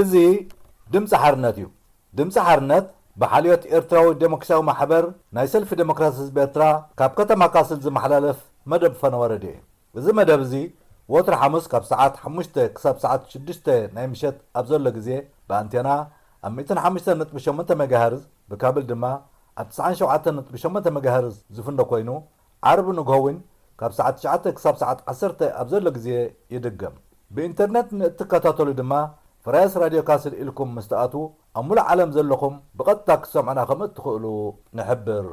እዙይ ድምፂ ሓርነት እዩ። ድምፂ ሓርነት ብሓልዮት ኤርትራዊ ዴሞክራሲያዊ ማሕበር ናይ ሰልፊ ዴሞክራሲ ህዝቢ ኤርትራ ካብ ከተማ ካስል ዝመሓላለፍ መደብ ፈነወረደ እዩ። እዚ መደብ እዚ ወትሪ ሐሙስ ካብ ሰዓት 5 ክሳብ ሰዓት 6 ናይ ምሸት ኣብ ዘሎ ግዜ ብኣንቴና ኣብ 105.8 ሜጋሄርዝ ብካብል ድማ ኣብ 97.8 ሜጋሄርዝ ዝፍኖ ኮይኑ ዓርብ ንግሆውን ካብ ሰዓት 9 ክሳብ ሰዓት 10 ኣብ ዘሎ ግዜ ይድገም። ብኢንተርኔት እትከታተሉ ድማ ፍራይስ ራድዮ ካስል ኢልኩም ምስተኣቱ ኣብ ሙሉእ ዓለም ዘለኹም ብቐጥታ ክሰምዑና ከም እትኽእሉ ንሕብር።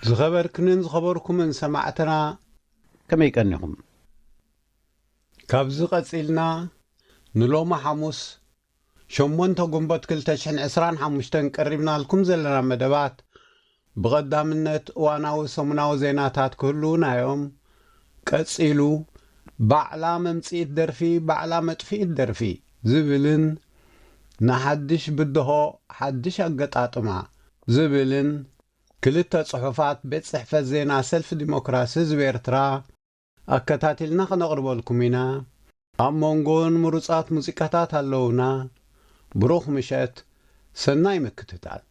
ዝኸበርክንን ዝኸበርኩምን ሰማዕትና ከመይ ቀኒኹም? ካብዚ ቀፂልና ንሎማ ሐሙስ 8 ጉንቦት 2025 ቀሪብናልኩም ዘለና መደባት ብቐዳምነት እዋናዊ ሰሙናዊ ዜናታት ክህልውናዮም ቀፂሉ ባዕላ መምፂት ደርፊ ባዕላ መጥፊት ደርፊ ዝብልን ንሓድሽ ብድሆ ሓድሽ ኣገጣጥማ ዝብልን ክልተ ጽሑፋት ቤት ጽሕፈት ዜና ሰልፊ ዲሞክራሲ ህዝቢ ኤርትራ ኣከታቲልና ክነቕርበልኩም ኢና። ኣብ መንጎን ምሩጻት ሙዚቃታት ኣለውና። ብሩኽ ምሸት፣ ሰናይ ምክትታል።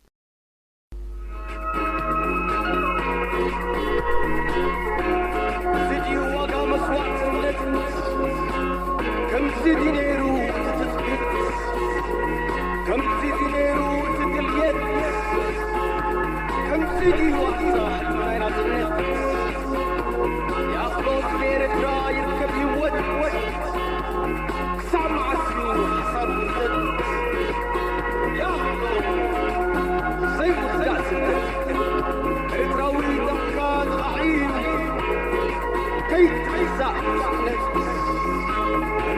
سيدي وصاح من عزمت يا خلوص بيرك رايك كبي ود سمع السيوف حصر زد يا سيد الزعزم اتراوي دقات عين كيف تحسع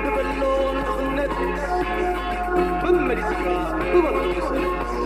ببلون خنت بمرسكا بمرسكا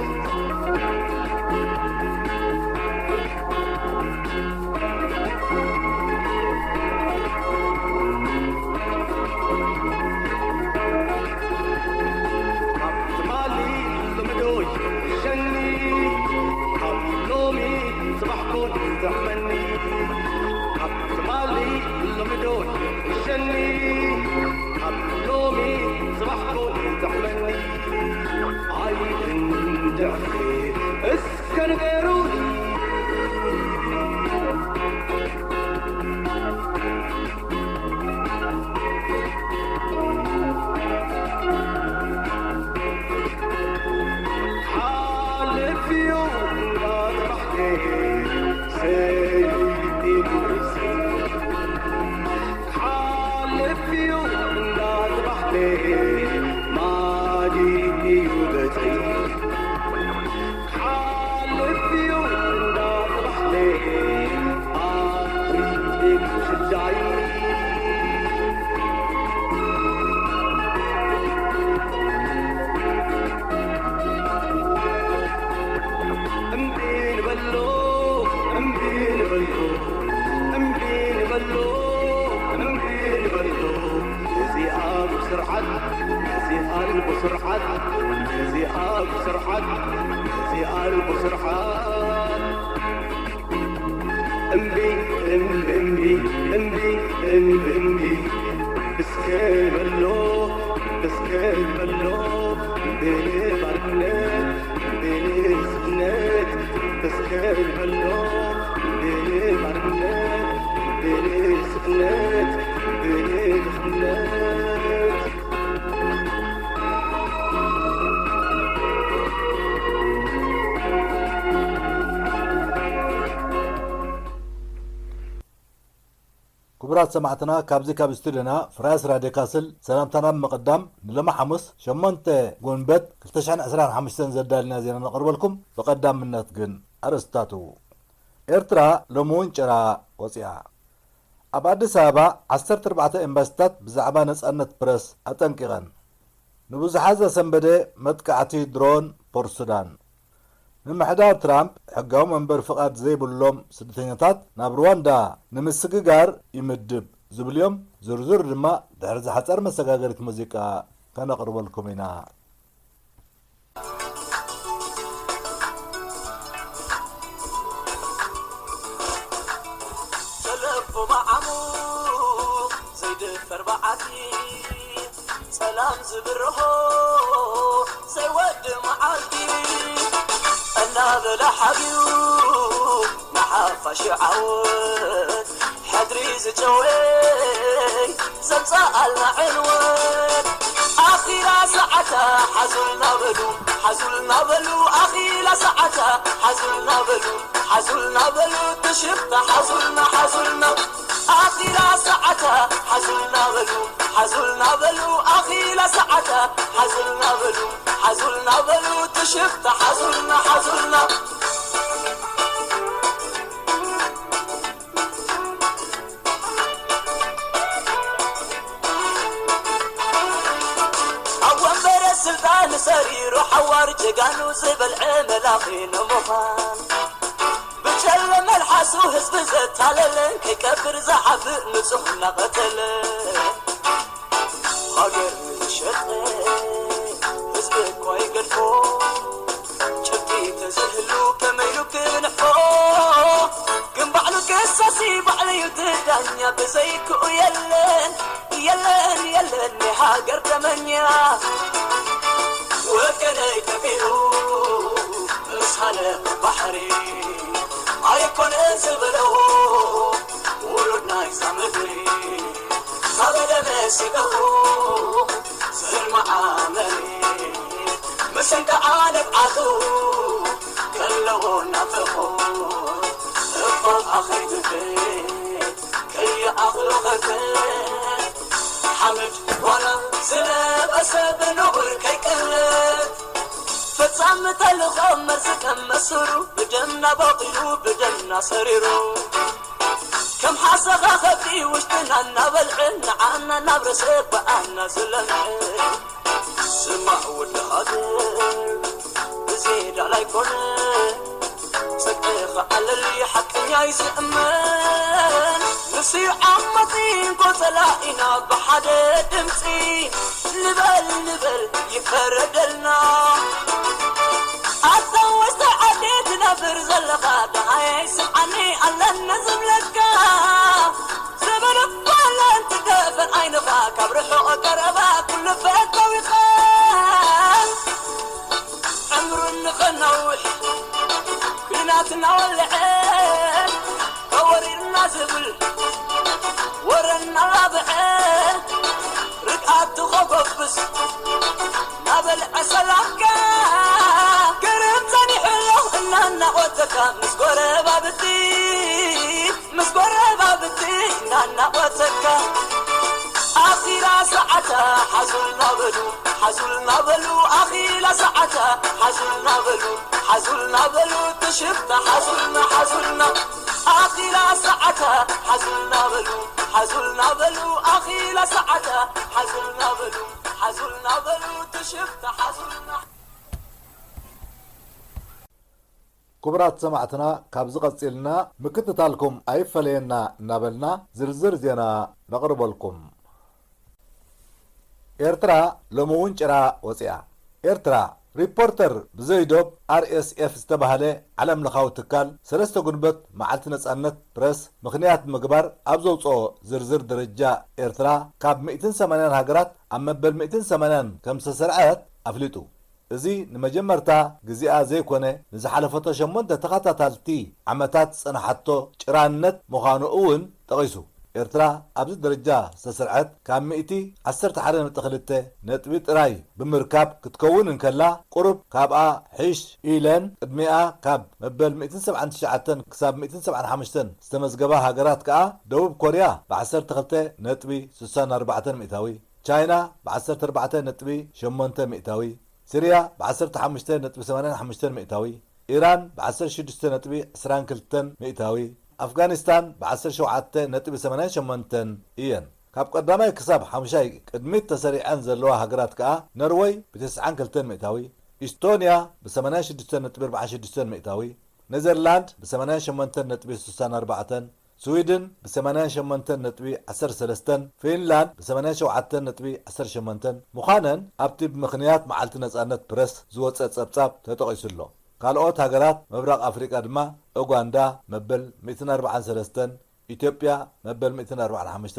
بسكين بلو بيني برنا بينهلو بيني مرمت بيني سفلت بيني دخلت كبرات سمعتنا كابزي كابستودينا فراس راديو كاسل سلامتنا مقدم لما حمص شمنت قنبت كلتشعن أسران حمشتن زدالنا زينا نقرب لكم بقدام منات قن أرستاتو إرترا لمون جرا وصيا أبعد سابا 14 إمباستات بزعبا نسأنت برس أتنكيغن نبوز حازة سنبدي متكعتي درون بورسودان نمحدار ترامب حقاو منبر فقط زي بلوم سدتينيتات ناب رواندا نمسققار يمدب زبليوم زرزر لما دهرز حتر مسقاقرة موزيكا كان أقرب لكم هنا تلفو معمو زيد فربعاتي سلام زبرهو زي ود معالتي أنا بلا حبيو محافة شعوت حدري زجوي زمزال عنوان أخيرا ساعتا حزلنا بلو أخيرا ساعتا حزلنا بلو تشبت حزلنا أخيرا ساعتا حزلنا بلو أخيرا ساعتا حزلنا بلو تشبت حزلنا سلطان سرير وحوار جقانو زبل عمل أخين مخان بجلم الحاسو هزب زت على لنك كبر زحف نسخنا قتل هاجر شقي هزبك ويقرفو شبتي تزهلو كميلو كنحفو كن بعلو كساسي بعلي يتدنيا بزيكو يلن هاجر تمنيا وكني كبيرو مسحلة بحري عيكون انزبلو ولدنا يسامدري صابد مسيقو سهل معاملي مسنك عانب عدو كله نفخو افضل اخي بفيت كي اخلو خرفت حمد وانا زلب اسب نقر كي كلت فتسامت الخمر سكم مسرو بدنا باطلو بدنا سريرو كم حسخ خفي وشتنا نبلعن عنا نبرس بأنا زلمعن سمع والهدر بزيد عليكم صدق على اللي حكي يزأمن نسي عمطين قتلائنا بحد دمسي نبل يفردلنا أتوست عديتنا برزلقا دعاي سمعني على النزم لكا زمن الطالة انت دفن عينها كبرحو قربا كل فتا ويخان عمر النخنوح كلناتنا والعين ورينا زبل ورنا رابعين رقعت تخففس نابل عسلامك قرب زاني حلو إننا قوتك مسكورة بابتي إننا قوتك أخيرا ساعتا حزلنا بلو أخيرا ساعتا حزلنا بلو تشبت حزلنا أخيرا ساعتا حزلنا بلو أخيرا ساعتا حزلنا بلو تشبت حزلنا كبرات سمعتنا كابز قصيلنا مكتتالكم أي فلينا نابلنا زرزر زينا نقرب لكم إرترا لمون جرا وصيا إرترا ريبورتر بزيدوب RSF استبهله علم لخاو تكال سلسة قنبت معلت نسأنت برس مخنيات مقبر أبزوصو زرزر درجة إرترا كاب 280 هاجرات أما بال 280 كم سرعات أفلتو እዚ ንመጀመርታ ግዜኣ ዘይኮነ ንዝሓለፈቶ 8 ተኸታታልቲ ዓመታት ጽንሓቶ ጭራነት ምዃኑ እውን ጠቒሱ ኤርትራ ኣብዚ ደረጃ ዝተሰርዐት ካብ 111.2 ነጥቢ ጥራይ ብምርካብ ክትከውን እንከላ ቁርብ ካብኣ ሒሽ ኢለን ቅድሚኣ ካብ መበል 179 ክሳብ 175 ዝተመዝገባ ሃገራት ከዓ ደቡብ ኮርያ ብ12.64 ሚእታዊ ቻይና ብ14.8 ሚእታዊ ሲርያ ብ15.85 ሚእታዊ ኢራን ብ16.22 ሚእታዊ أفغانستان ب17.88 إيان كاب قدامي كساب حمشاي قدمت تسريعان زلوها هجرات كا نروي ب92 مئتاوي إستونيا ب86.46 مئتاوي نيذرلاند ب88.64 سويدن ب88.13 فنلاند ب87.18 مخانن أبتي بمخنيات معلت نزانت برس زوت صبصاب تتقيسلو ካልኦት ሃገራት ምብራቅ አፍሪካ ድማ ኡጋንዳ መበል 143 ኢትዮጵያ መበል 145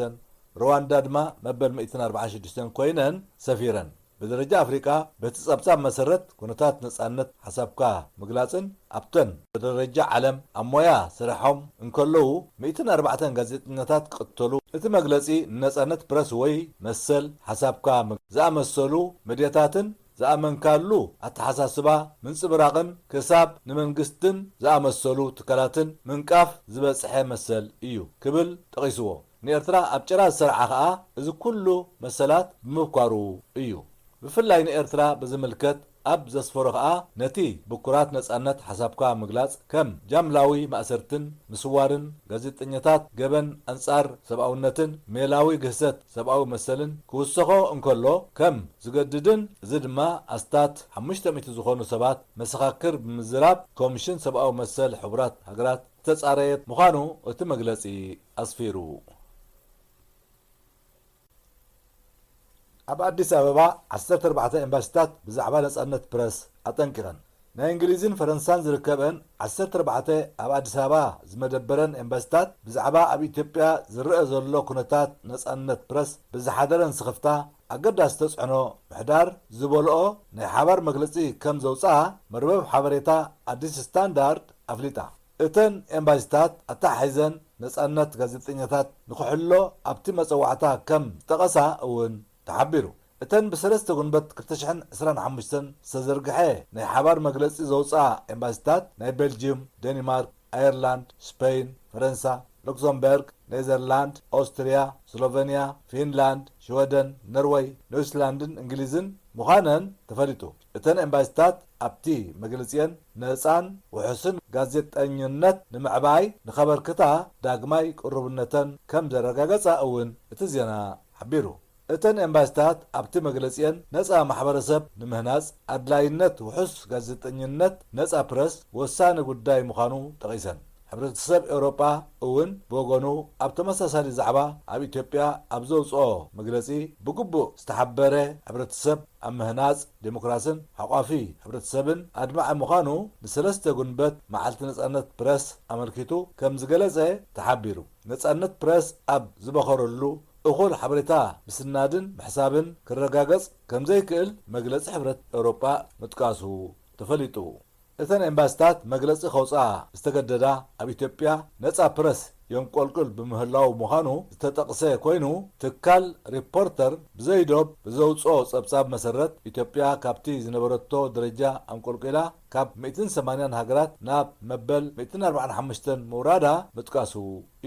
ሩዋንዳ ድማ መበል 146 ኮይነን ሰፊረን በደረጃ አፍሪካ በተጸብጻብ መሰረት ኩነታት ነጻነት ሐሳብካ መግላጽን አብተን በደረጃ ዓለም አሞያ ስራሖም እንከለው 140 ጋዜጠኛታት ቅተሉ እቲ መግለጺ ነጻነት ፕረስ ወይ መሰል ሐሳብካ ዘአመሰሉ ሚዲያታትን زأمنكالو التحساسبا من صبراقن كساب نمنغستن زأمسلو تكالاتن منقاف زبصحي مسل ايو كبل تقيسو نيرترا ابچرا سرعه از كله مسلات بمفكارو ايو بفلاي نيرترا بزملكت اب زسفرخا نتي بكرات نصانت حسابكا مغلاص كم جاملاوي مأسرتن مسوارن ጋዜጠኛታት ገበን አንጻር ሰብአውነትን ሜላዊ ግህሰት ሰብአዊ መሰልን ክውስኾ እንከሎ ከም ዝገድድን ዝድማ አስታት 500 ዝኾኑ ሰባት መሰኻክር ብምዝራብ ኮሚሽን ሰብአዊ መሰል ሕብራት ሃገራት ተጻረየት ምዃኑ እቲ መግለጺ አስፊሩ ኣብ አዲስ አበባ 14 ኤምባሲታት ብዛዕባ ነጻነት ፕረስ አጠንቂቐን ናይ እንግሊዝን ፈረንሳን ዝርከበን 14 ኣብ አዲስ አበባ ዝመደበረን ኤምባሲታት ብዛዕባ ኣብ ኢትዮጵያ ዝርአ ዘሎ ኩነታት ነጻነት ፕረስ ብዝሓደረን ስኽፍታ ኣገዳሲ ተጽዕኖ ምሕዳር ዝበልኦ ናይ ሓባር መግለጺ ከም ዘውፅኣ መርበብ ሓበሬታ አዲስ ስታንዳርድ ኣፍሊጣ እተን ኤምባሲታት ኣታሓሒዘን ነጻነት ጋዜጠኛታት ንክሕሎ ኣብቲ መፀዋዕታ ከም ዝጠቐሳ እውን ተሓቢሩ እተን በሰለስተ ጉንበት 2025 ዝተዘርግሐ ናይ ሓባር መግለጺ ዘውፅኣ ኤምባሲታት ናይ ቤልጅየም ዴንማርክ አየርላንድ ስፔን ፈረንሳ ሉክሰምበርግ ኔዘርላንድ ኦስትሪያ ስሎቬንያ ፊንላንድ ሽወደን ኖርዌይ ኒውዚላንድን እንግሊዝን ምዃነን ተፈሊጡ እተን ኤምባሲታት ኣብቲ መግለጺን ነፃን ውሕስን ጋዜጠኝነት ንምዕባይ ንኸበርክታ ዳግማይ ቅርብነተን ከም ዘረጋገጻ እውን እቲ ዜና ሓቢሩ እተን ኤምባሲታት ኣብቲ መግለጺን ነፃ ማሕበረሰብ ንምህናጽ ኣድላይነት ውሕስ ጋዜጠኝነት ነፃ ፕረስ ወሳኒ ጉዳይ ምዃኑ ጠቒሰን ሕብረተሰብ ኤውሮጳ እውን ብወገኑ ኣብ ተመሳሳሊ ዛዕባ ኣብ ኢትዮጵያ ኣብ ዘውፅኦ መግለጺ ብግቡእ ዝተሓበረ ሕብረተሰብ ኣብ ምህናጽ ዴሞክራስን ሓቋፊ ሕብረተሰብን ኣድማዕ ምዃኑ ንሰለስተ ጉንበት መዓልቲ ነጻነት ፕረስ ኣመልኪቱ ከም ዝገለጸ ተሓቢሩ ነጻነት ፕረስ ኣብ ዝበኸረሉ እኹል ሓበሬታ ምስናድን ምሕሳብን ክረጋገጽ ከም ዘይክእል መግለጺ ሕብረት ኤውሮጳ ምጥቃሱ ተፈሊጡ እተን ኤምባሲታት መግለጺ ከውፅኣ ዝተገደዳ ኣብ ኢትዮጵያ ነፃ ፕረስ የንቆልቁል ብምህላው ምዃኑ ዝተጠቕሰ ኮይኑ ትካል ሪፖርተር ብዘይዶብ ብዘውፅኦ ጸብጻብ መሰረት ኢትዮጵያ ካብቲ ዝነበረቶ ደረጃ አንቆልቁላ ካብ 180 ሃገራት ናብ መበል 145 ምውራዳ ምጥቃሱ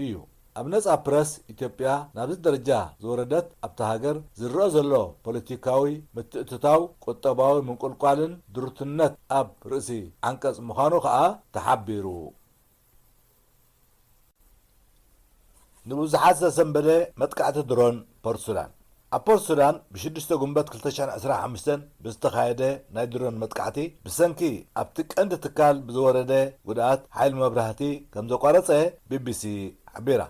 እዩ ኣብ ነፃ ፕረስ ኢትዮጵያ ናብዚ ደረጃ ዝወረደት ኣብታ ሃገር ዝረአ ዘሎ ፖለቲካዊ ምትእትታው ቁጠባዊ ምንቁልቋልን ድርትነት ኣብ ርእሲ ዓንቀጽ ምዃኑ ከዓ ተሓቢሩ ንብዙሓት ዝተሰንበደ መጥቃዕቲ ድሮን ፖርት ሱዳን ኣብ ፖርት ሱዳን ብ6 ጉንበት 2015 ብዝተኻየደ ናይ ድሮን መጥቃዕቲ ብሰንኪ ኣብቲ ቀንዲ ትካል ብዝወረደ ጉድኣት ሓይሊ መብራህቲ ከም ዘቋረፀ ቢቢሲ ሓቢራ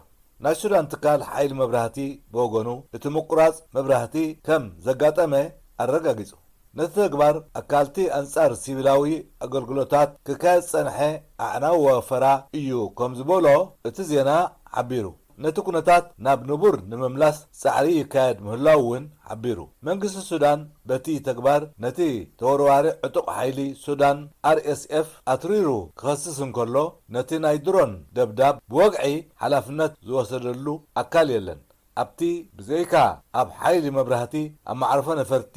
ናይ ሱዳን ትካል ሓይሊ መብራህቲ ብወገኑ እቲ ምቁራጽ መብራህቲ ከም ዘጋጠመ ኣረጋጊጹ ነቲ ተግባር ኣካልቲ አንጻር ሲቪላዊ ኣገልግሎታት ክካየድ ጸንሐ ኣዕናዊ ወፈራ እዩ ከም ዝበሎ እቲ ዜና ሓቢሩ ነቲ ኩነታት ናብ ንቡር ንምምላስ ጻዕሪ ይካየድ ምህላው እውን ሓቢሩ። መንግስቲ ሱዳን በቲ ተግባር ነቲ ተወርዋሪ ዕጡቕ ሓይሊ ሱዳን RSF ኣትሪሩ ክኸስስ እንከሎ ነቲ ናይ ድሮን ደብዳብ ብወግዒ ሓላፍነት ዝወሰደሉ ኣካል የለን። ኣብቲ ብዘይካ ኣብ ሓይሊ መብራህቲ ኣብ ማዕረፎ ነፈርቲ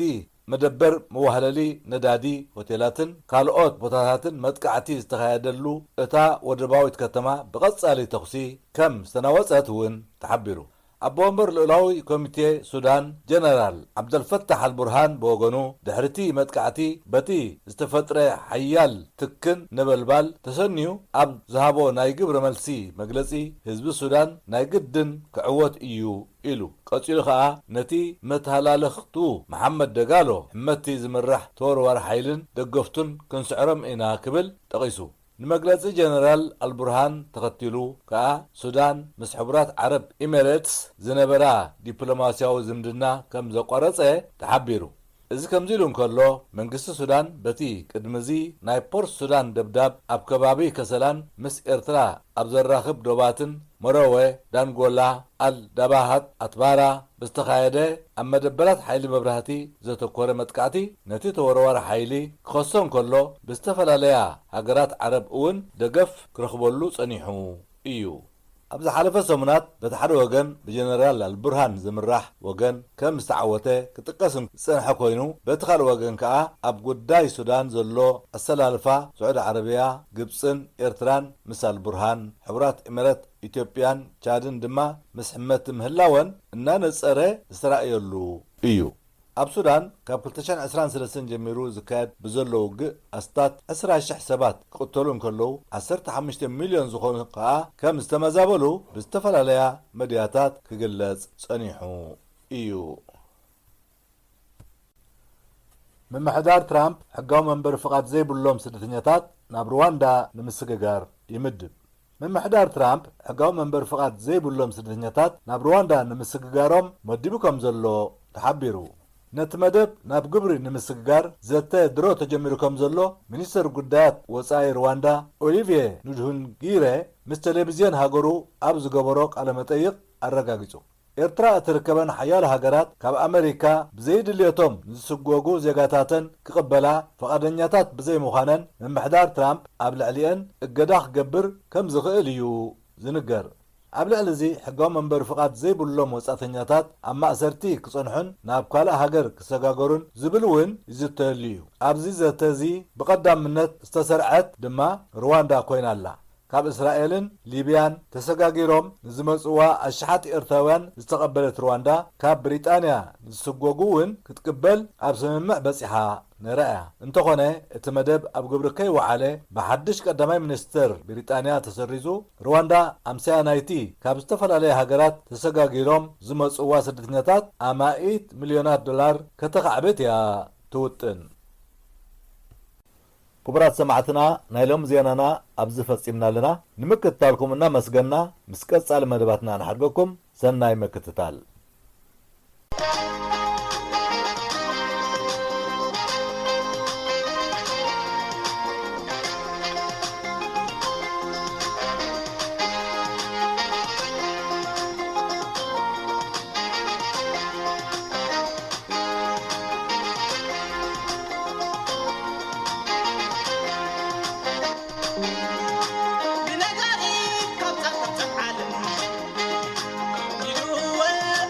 መደበር መዋህለሊ ነዳዲ ሆቴላትን ካልኦት ቦታታትን መጥቃዕቲ ዝተኻየደሉ እታ ወደባዊት ከተማ ብቐጻሊ ተኽሲ ከም ዝተናወፀት እውን ተሓቢሩ። ኣቦ ወንበር ልዕላዊ ኮሚቴ ሱዳን ጀነራል ዓብደልፈታሕ አልቡርሃን ብወገኑ ድሕርቲ መጥቃዕቲ በቲ ዝተፈጥረ ሓያል ትክን ነበልባል ተሰኒዩ ኣብ ዝሃቦ ናይ ግብረ መልሲ መግለጺ ህዝቢ ሱዳን ናይ ግድን ክዕወት እዩ ኢሉ ቀፂሉ ከዓ ነቲ መተሃላለኽቱ መሐመድ ደጋሎ ሕመቲ ዝምራሕ ተወርዋሪ ሓይልን ደገፍቱን ክንስዕሮም ኢና ክብል ጠቒሱ። ንመግለጺ ጀነራል አልቡርሃን ተኸቲሉ ከዓ ሱዳን ምስ ሕቡራት ዓረብ ኤሚሬትስ ዝነበራ ዲፕሎማስያዊ ዝምድና ከም ዘቋረጸ ተሓቢሩ። እዚ ከምዚ ኢሉ እንከሎ መንግስቲ ሱዳን በቲ ቅድሚዚ ናይ ፖርት ሱዳን ደብዳብ ኣብ ከባቢ ከሰላን ምስ ኤርትራ ኣብ ዘራኽብ ዶባትን መረወ፣ ዳንጎላ፣ አልዳባሃት፣ አትባራ ብዝተኻየደ ኣብ መደበራት ሓይሊ መብራህቲ ዘተኮረ መጥቃዕቲ ነቲ ተወርዋሪ ሓይሊ ክኸሶ እንከሎ ብዝተፈላለያ ሃገራት ዓረብ እውን ደገፍ ክረኽበሉ ጸኒሑ እዩ። ኣብ ዝሓለፈ ሰሙናት በቲ ሓደ ወገን ብጀነራል አልቡርሃን ዝምራሕ ወገን ከም ዝተዓወተ ክጥቀስ ዝጸንሐ ኮይኑ በቲ ካልእ ወገን ከዓ ኣብ ጉዳይ ሱዳን ዘሎ ኣሰላልፋ ስዑድ ዓረብያ፣ ግብፅን ኤርትራን ምስ አልቡርሃን ሕቡራት ኤሚሬት ኢትዮጵያን ቻድን ድማ ምስ ሕመት ምህላወን እናነጸረ ዝተራእየሉ እዩ። ኣብ ሱዳን ካብ 2023 ጀሚሩ ዝካየድ ብዘሎ ውግእ ኣስታት 20,000 ሰባት ክቕተሉ እንከለዉ 15 ሚልዮን ዝኾኑ ከዓ ከም ዝተመዛበሉ ብዝተፈላለያ መድያታት ክግለጽ ጸኒሑ እዩ። ምምሕዳር ትራምፕ ሕጋዊ መንበሪ ፍቓድ ዘይብሎም ስደተኛታት ናብ ሩዋንዳ ንምስግጋር ይምድብ። ምምሕዳር ትራምፕ ሕጋዊ መንበሪ ፍቓድ ዘይብሎም ስደተኛታት ናብ ሩዋንዳ ንምስግጋሮም መዲቡ ከም ዘሎ ተሓቢሩ። ነቲ መደብ ናብ ግብሪ ንምስግጋር ዘተ ድሮ ተጀሚሩ ከም ዘሎ ሚኒስትር ጉዳያት ወፃኢ ሩዋንዳ ኦሊቪየ ኑድሁንጊሬ ምስ ቴሌቪዝን ሃገሩ ኣብ ዝገበሮ ቃለ መጠይቕ ኣረጋጊጹ። ኤርትራ እትርከበን ሓያሎ ሃገራት ካብ ኣሜሪካ ብዘይድልየቶም ዝስጎጉ ዜጋታተን ክቕበላ ፈቓደኛታት ብዘይምዃነን ምምሕዳር ትራምፕ ኣብ ልዕሊአን እገዳ ክገብር ከም ዝኽእል እዩ ዝንገር። ኣብ ልዕሊ እዚ ሕጋዊ መንበሪ ፍቓድ ዘይብሎም ወጻእተኛታት ኣብ ማእሰርቲ ክጸንሑን ናብ ካልእ ሃገር ክሰጋገሩን ዝብል እውን ይዝተየሉ እዩ። ኣብዚ ዘተ እዚ ብቐዳምነት ዝተሰርዐት ድማ ሩዋንዳ ኮይና ኣላ። ካብ እስራኤልን ሊብያን ተሰጋጊሮም ንዝመጽዋ ኣሽሓት ኤርትራውያን ዝተቐበለት ሩዋንዳ ካብ ብሪጣንያ ዝስጎጉ እውን ክትቅበል ኣብ ስምምዕ በጺሓ ነረአያ። እንተኾነ እቲ መደብ ኣብ ግብሪ ከይወዓለ ብሓድሽ ቀዳማይ ሚኒስትር ብሪጣንያ ተሰሪዙ ሩዋንዳ ኣምሳያናይቲ ካብ ዝተፈላለየ ሃገራት ተሰጋጊሮም ዝመጽዋ ስደተኛታት ኣማኢት ሚልዮናት ዶላር ከተኻዕበት እያ ትውጥን። ክቡራት ሰማዕትና ናይ ሎም ዜናና ኣብዚ ፈጺምና ኣለና። ንምክትታልኩም እናመስገና ምስ ቀጻሊ መደባትና ንሓድገኩም ሰናይ ምክትታል። بنجاري كم تقطع عالم يدوه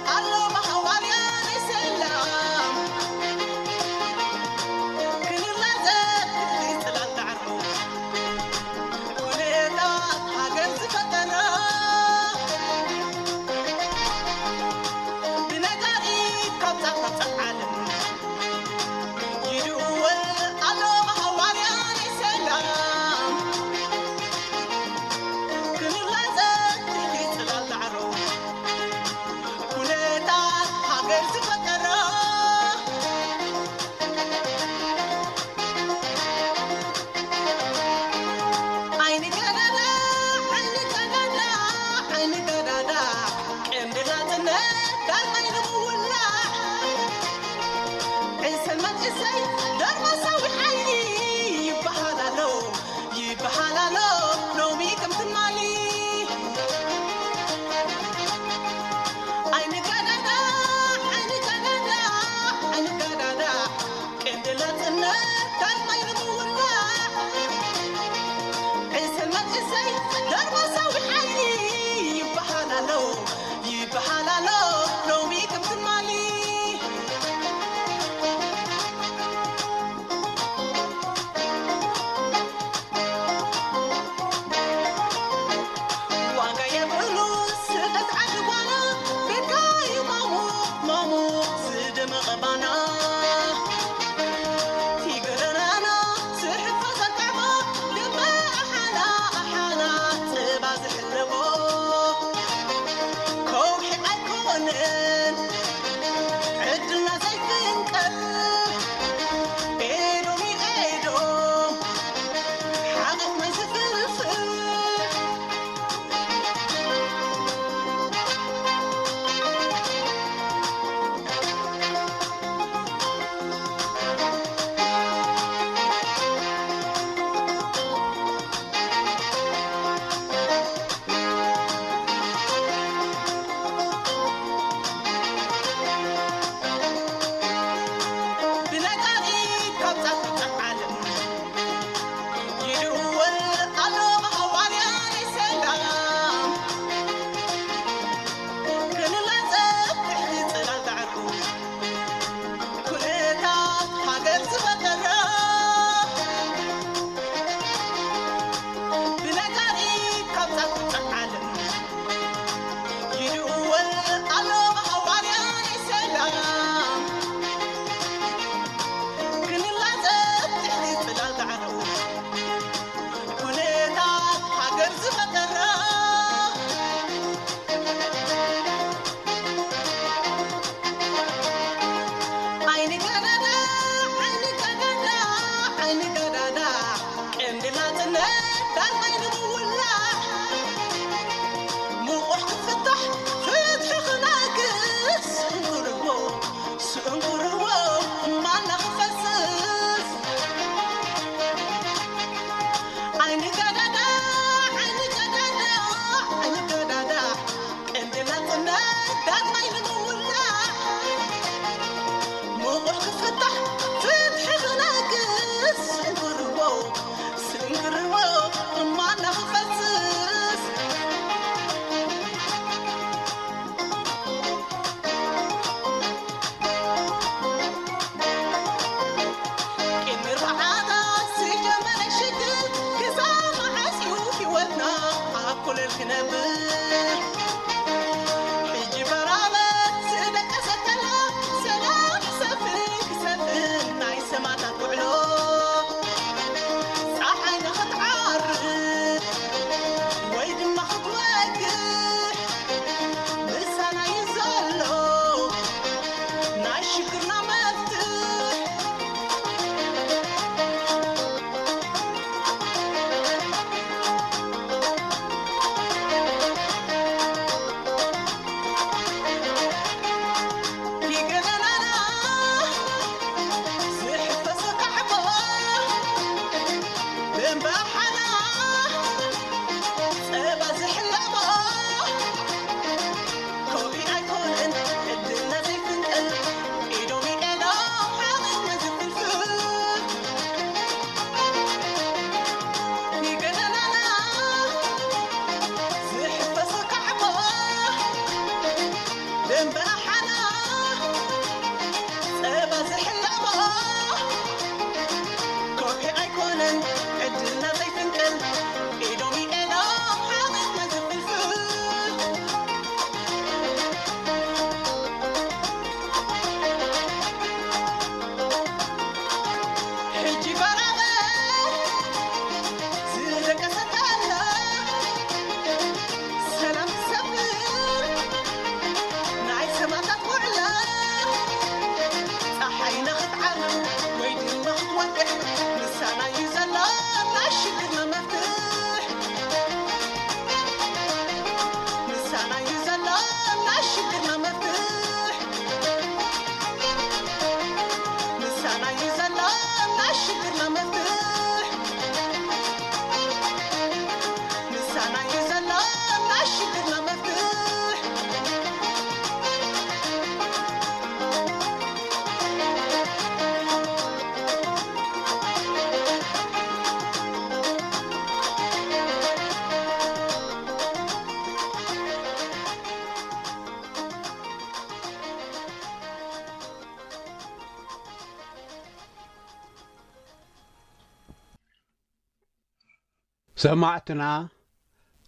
سمعتنا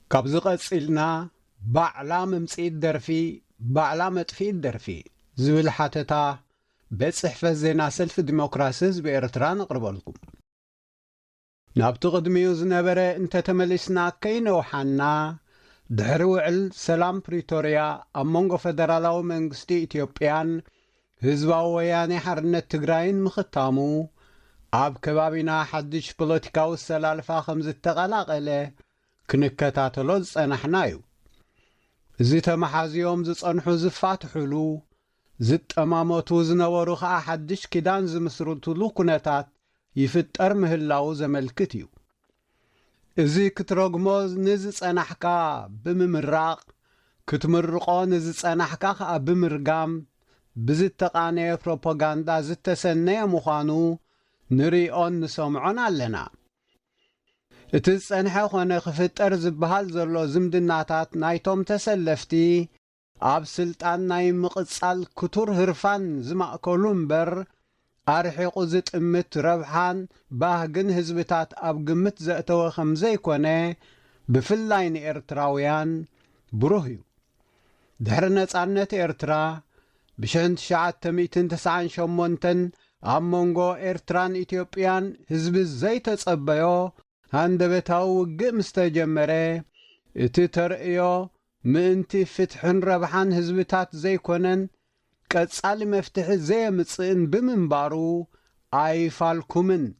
كابز قصيلنا بعلا ممصيد درفي بعلا مطفيد درفي زول حاتتا بصحفة زينا سلف ديمقراسيز بإرترا نقرب لكم نابتو قدميو زنبرة انت تملسنا كينو حنا دحر وعل سلام بريتوريا أمونغو فدرالاو منغستي إثيوبيان هزباو وياني حرنت تقراين مختامو عب كبابنا حدش بوليتيكاو السلالفا خمز التغلاقلة كنكتاتلوز أنحنايو زيت محازيوم زيت أنحو زفات حلو زيت أماموتو زنورو خا حدش كدان زمسروتلو كنتات يفتر مهلاو زملكتيو إزي كتروغموز نزيت أنحكا بممراق كتمرقو نزيت أنحكا خا بمرقام بزيت تقاني بروباغاندا زيت تسنية مخانو نريون نسمعون علنا اتسأنحا خونا خفتر زبهال زرلو زمدناتات نايتوم تسلفتي عب سلطان ناي مقصال كتور هرفان زمأكولون بر أرحيقو زت امت ربحان باهجن هزبتات اب قمت زأتو خمزي كونه بفلاين إرتراويان بروهيو دحرنت عنت إرترا بشهنت شعات تميتن تسعان شمونتن أمونغو إرتران إثيوبيان هزب الزيت تصبيو هندبتاو وقع مستجمره اتترئيو مانتي فتحن ربحان هزبتات زي كونن كتصال مفتح زي مصين بمنبارو اي فالكومن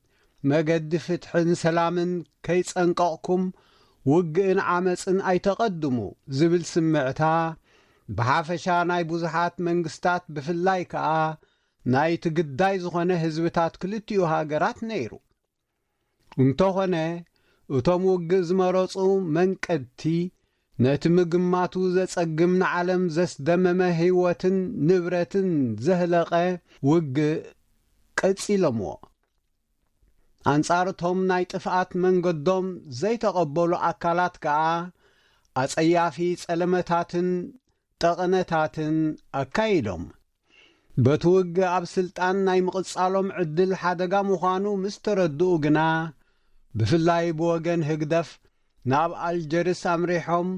መገዲ ፍትሕን ሰላምን ከይጸንቀቕኩም ውግእን ዓመፅን ኣይተቐድሙ ዝብል ስምዕታ ብሓፈሻ ናይ ብዙሓት መንግስታት ብፍላይ ከዓ ናይ ትግዳይ ዝኾነ ህዝብታት ክልቲኡ ሃገራት ነይሩ። እንተኾነ እቶም ውግእ ዝመረፁ መንቀድቲ ነቲ ምግማቱ ዘጸግም ንዓለም ዘስደመመ ህይወትን ንብረትን ዘህለቐ ውግእ ቀጺሎምዎ። አንጻር እቶም ናይ ጥፍኣት መንገዶም ዘይተቐበሉ ኣካላት ከዓ ኣጸያፊ ጸለመታትን ጠቕነታትን ኣካይዶም። በቲ ውግእ ኣብ ስልጣን ናይ ምቕጻሎም ዕድል ሓደጋ ምዃኑ ምስ ተረድኡ ግና ብፍላይ ብወገን ህግደፍ ናብ ኣልጀርስ ኣምሪሖም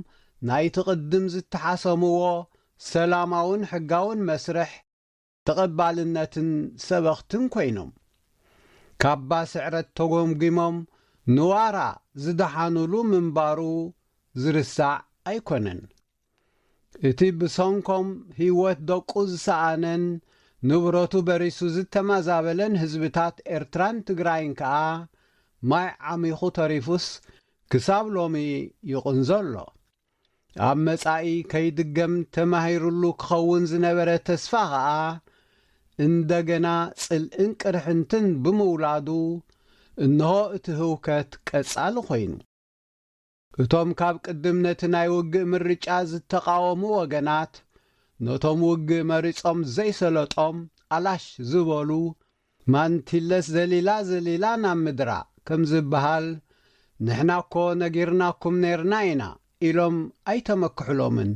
ናይቲ ቅድም ዝተሓሰምዎ ሰላማውን ሕጋውን መስርሕ ተቐባልነትን ሰበኽትን ኮይኖም ካባ ስዕረት ተጎምጊሞም ንዋራ ዝደሓኑሉ ምንባሩ ዝርሳዕ ኣይኮነን። እቲ ብሰንኮም ህይወት ደቁ ዝሰኣነን ንብረቱ በሪሱ ዝተመዛበለን ህዝብታት ኤርትራን ትግራይን ከዓ ማይ ዓሚኹ ተሪፉስ ክሳብ ሎሚ ይቕንዘሎ። ኣብ መጻኢ ከይድገም ተማሂሩሉ ክኸውን ዝነበረ ተስፋ ከዓ እንደገና ጽልእን ቅርሕንትን ብምውላዱ እንሆ እቲ ህውከት ቀጻሊ ኮይኑ እቶም ካብ ቅድም ነቲ ናይ ውግእ ምርጫ ዝተቃወሙ ወገናት ነቶም ውግእ መሪጾም ዘይሰለጦም ኣላሽ ዝበሉ ማንቲለስ ዘሊላ ናብ ምድራ ከም ዝበሃል ንሕና እኮ ነጊርናኩም ነርና ኢና ኢሎም ኣይተመክሕሎምን።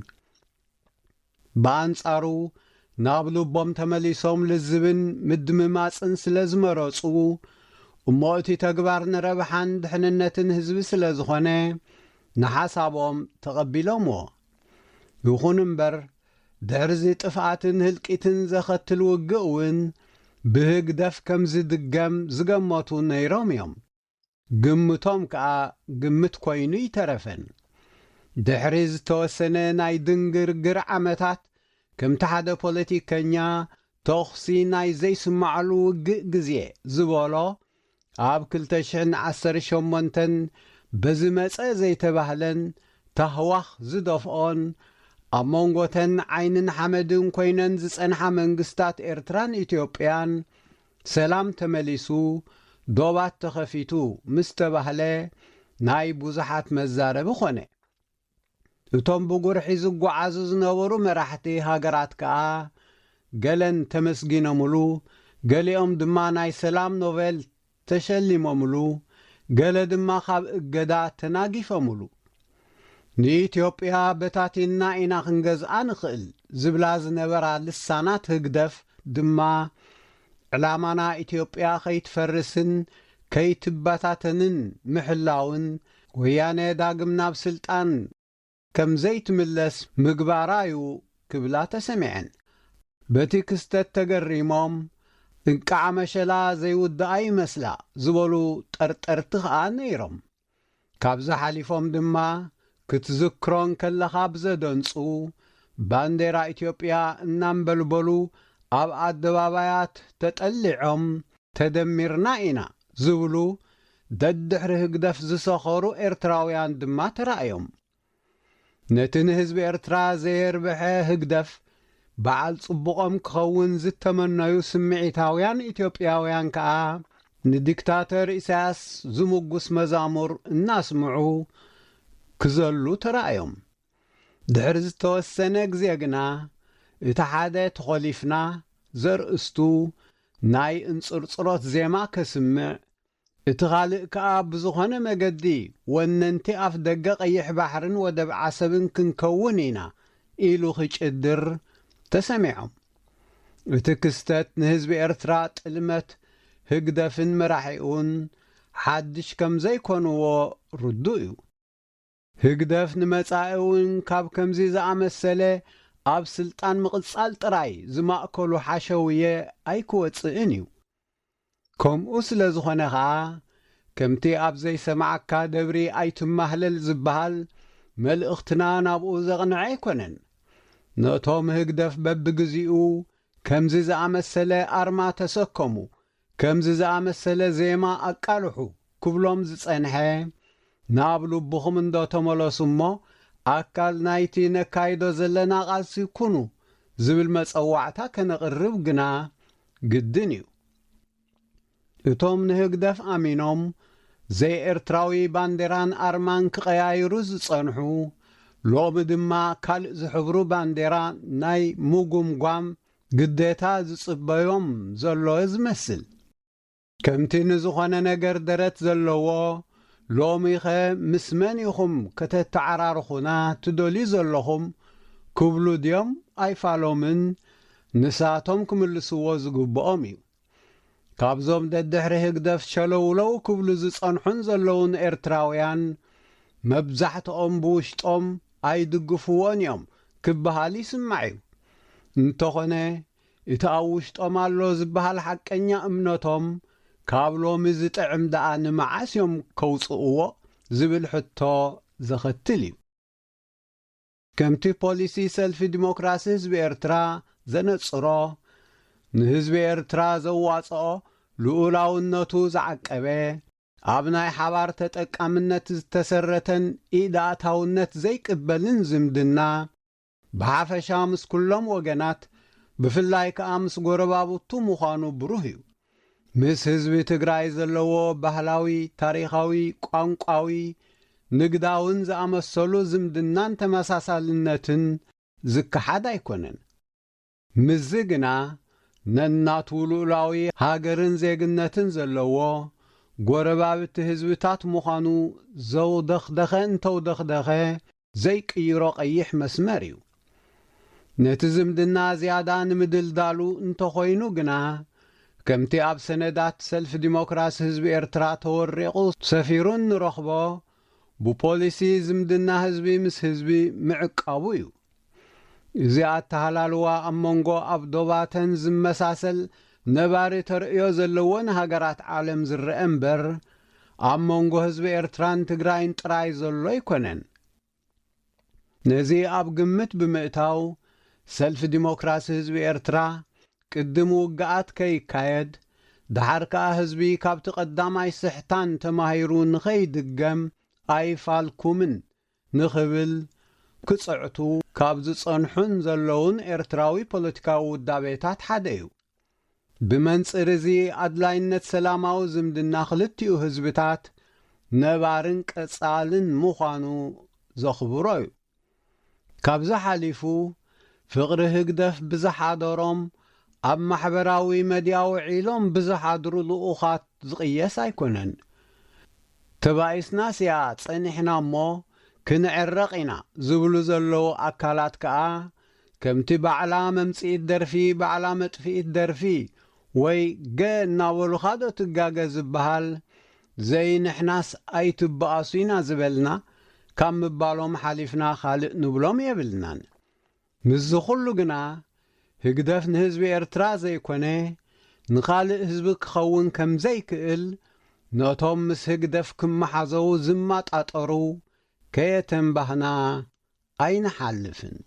ብኣንጻሩ ናብ ልቦም ተመሊሶም ልዝብን ምድምማፅን ስለ ዝመረፁ እሞ እቲ ተግባር ንረብሓን ድሕንነትን ህዝቢ ስለ ዝኾነ ንሓሳቦም ተቐቢሎምዎ። ይኹን እምበር ድሕርዚ ጥፍኣትን ህልቂትን ዘኸትል ውግእ እውን ብህግደፍ ከም ዝድገም ዝገመቱ ነይሮም እዮም። ግምቶም ከዓ ግምት ኮይኑ ይተረፈን። ድሕሪ ዝተወሰነ ናይ ድንግርግር ዓመታት ከምቲ ሓደ ፖለቲከኛ ተኽሲ ናይ ዘይስማዕሉ ውግእ ግዜ ዝበሎ ኣብ 2018 በዝመፀ ዘይተባህለን ታህዋኽ ዝደፍኦን ኣብ መንጎተን ዓይንን ሓመድን ኮይነን ዝጸንሓ መንግስታት ኤርትራን ኢትዮጵያን ሰላም ተመሊሱ ዶባት ተኸፊቱ ምስ ተባህለ ናይ ብዙሓት መዛረቢ ኾነ። እቶም ብጉርሒ ዝጓዓዙ ዝነበሩ መራሕቲ ሃገራት ከዓ ገለን ተመስጊኖምሉ፣ ገሊኦም ድማ ናይ ሰላም ኖቤል ተሸሊሞምሉ፣ ገለ ድማ ካብ እገዳ ተናጊፎምሉ። ንኢትዮጵያ በታቲና ኢና ክንገዝኣ ንኽእል ዝብላ ዝነበራ ልሳናት ህግደፍ ድማ ዕላማና ኢትዮጵያ ከይትፈርስን ከይትበታተንን ምሕላውን ወያነ ዳግም ናብ ስልጣን ከም ዘይትምለስ ምግባራዩ ክብላ ተሰሚዐን። በቲ ክስተት ተገሪሞም እንቃዕ መሸላ ዘይውድኣ ይመስላ ዝበሉ ጠርጠርቲ ከዓ ነይሮም። ካብዚ ሓሊፎም ድማ ክትዝክሮን ከለኻ ብዘደንፁ ባንዴራ ኢትዮጵያ እናንበልበሉ ኣብ ኣደባባያት ተጠሊዖም ተደሚርና ኢና ዝብሉ ደድሕሪ ህግደፍ ዝሰኸሩ ኤርትራውያን ድማ ተራእዮም። ነቲ ንህዝቢ ኤርትራ ዘየርብሐ ህግደፍ በዓል ጽቡቖም ክኸውን ዝተመነዩ ስምዒታውያን ኢትዮጵያውያን ከዓ ንዲክታተር ኢሳያስ ዝምጉስ መዛሙር እናስምዑ ክዘሉ ተራእዮም። ድሕሪ ዝተወሰነ ግዜ ግና እቲ ሓደ ተኸሊፍና ዘርእስቱ ናይ እንጽርጽሮት ዜማ ከስምዕ እቲ ካልእ ከዓ ብዝኾነ መገዲ ወነንቲ ኣፍ ደገ ቀይሕ ባሕርን ወደብ ዓሰብን ክንከውን ኢና ኢሉ ክጭድር ተሰሚዖም። እቲ ክስተት ንህዝቢ ኤርትራ ጥልመት ህግደፍን መራሒኡን ሓድሽ ከም ዘይኮንዎ ርዱእ እዩ። ህግደፍ ንመጻኢ እውን ካብ ከምዚ ዝኣመሰለ ኣብ ስልጣን ምቕጻል ጥራይ ዝማእከሉ ሓሸውየ ኣይክወፅእን እዩ። ከምኡ ስለ ዝኾነ ከዓ ከምቲ ኣብ ዘይሰማዓካ ደብሪ ኣይትማህለል ዝበሃል መልእኽትና ናብኡ ዘቕንዐ ኣይኮነን። ነቶም ህግደፍ በብግዚኡ ከምዚ ዝኣመሰለ ኣርማ ተሰከሙ ከምዚ ዝኣመሰለ ዜማ ኣቃልሑ ክብሎም ዝጸንሐ ናብ ልብኹም እንደተመለሱ እሞ ኣካል ናይቲ ነካይዶ ዘለና ቃልሲ ኩኑ ዝብል መጸዋዕታ ከነቕርብ ግና ግድን እዩ። እቶም ንህግደፍ ኣሚኖም ዘይ ኤርትራዊ ባንዴራን ኣርማን ክቐያይሩ ዝጸንሑ ሎሚ ድማ ካልእ ዝሕብሩ ባንዴራ ናይ ምጉምጓም ግዴታ ዝጽበዮም ዘሎ ዝመስል ከምቲ ንዝኾነ ነገር ደረት ዘለዎ ሎሚ ኸ ምስ መን ኢኹም ከተተዓራርኹና ትደልዩ ዘለኹም ክብሉ ድዮም ኣይፋሎምን ንሳቶም ክምልስዎ ዝግብኦም እዩ። ካብዞም ደድሕሪ ህግደፍ ሸለውለው ክብሉ ዝጸንሑን ዘለውን ኤርትራውያን መብዛሕትኦም ብውሽጦም ኣይድግፍዎን እዮም ክበሃል ይስማዕ እዩ። እንተኾነ እቲ ኣብ ውሽጦም ኣሎ ዝበሃል ሓቀኛ እምነቶም ካብ ሎሚ ዝጥዕም ደኣ ንመዓስ እዮም ከውፅእዎ ዝብል ሕቶ ዘኸትል እዩ። ከምቲ ፖሊሲ ሰልፊ ዲሞክራሲ ህዝቢ ኤርትራ ዘነጽሮ ንህዝቢ ኤርትራ ዘዋጽኦ ልኡላውነቱ ዝዓቀበ ኣብ ናይ ሓባር ተጠቃምነት ዝተሰረተን ኢዳእታውነት ዘይቅበልን ዝምድና ብሓፈሻ ምስ ኩሎም ወገናት ብፍላይ ከዓ ምስ ጎረባብቱ ምዃኑ ብሩህ እዩ። ምስ ህዝቢ ትግራይ ዘለዎ ባህላዊ፣ ታሪኻዊ፣ ቋንቋዊ፣ ንግዳውን ዝኣመሰሉ ዝምድናን ተመሳሳልነትን ዝከሓድ ኣይኮነን። ምዝ ግና ነናቱ ልኡላዊ ሃገርን ዜግነትን ዘለዎ ጎረባብቲ ህዝብታት ምዃኑ ዘውደኽደኸ እንተውደኽደኸ ዘይቅይሮ ቀይሕ መስመር እዩ። ነቲ ዝምድና ዝያዳ ንምድልዳሉ እንተኾይኑ ግና ከምቲ ኣብ ሰነዳት ሰልፊ ዲሞክራሲ ህዝቢ ኤርትራ ተወሪቑ ሰፊሩን ንረኽቦ ብፖሊሲ ዝምድና ህዝቢ ምስ ህዝቢ ምዕቃቡ እዩ። እዚ ኣተሃላልዋ ኣብ መንጎ ኣብ ዶባተን ዝመሳሰል ነባሪ ተርእዮ ዘለዎን ሃገራት ዓለም ዝርአ እምበር ኣብ መንጎ ህዝቢ ኤርትራን ትግራይን ጥራይ ዘሎ ኣይኮነን። ነዚ ኣብ ግምት ብምእታው ሰልፊ ዲሞክራሲ ህዝቢ ኤርትራ ቅድም ውግኣት ከይካየድ ድሓር ከዓ ህዝቢ ካብቲ ቀዳማይ ስሕታን ተማሂሩ ንኸይድገም ኣይፋልኩምን ንኽብል ክጽዕቱ ካብ ዝጸንሑን ዘለውን ኤርትራዊ ፖለቲካዊ ውዳቤታት ሓደ እዩ። ብመንጽር እዚ ኣድላይነት ሰላማዊ ዝምድና ክልቲኡ ህዝብታት ነባርን ቀጻልን ምዃኑ ዘኽብሮ እዩ። ካብዚ ሓሊፉ ፍቕሪ ህግደፍ ብዝሓደሮም ኣብ ማሕበራዊ መድያ ውዒሎም ብዝሓድሩ ልኡኻት ዝቕየስ ኣይኮነን። ተባኢስና ስያ ጸኒሕና እሞ ክንዕረቕ ኢና ዝብሉ ዘለዉ ኣካላት ከዓ ከምቲ ባዕላ መምጽኢት ደርፊ ባዕላ መጥፊኢት ደርፊ ወይ ገ እናበሉኻ ዶ ትጋገ ዝበሃል ዘይንሕናስ ኣይትበኣሱ ኢና ዝበልና ካብ ምባሎም ሓሊፍና ካልእ ንብሎም የብልናን። ምዝ ኩሉ ግና ህግደፍ ንህዝቢ ኤርትራ ዘይኮነ ንኻልእ ህዝቢ ክኸውን ከም ዘይክእል ነቶም ምስ ህግደፍ ክመሓዘው ዝማጣጠሩ ከየተንባህና ኣይንሓልፍን።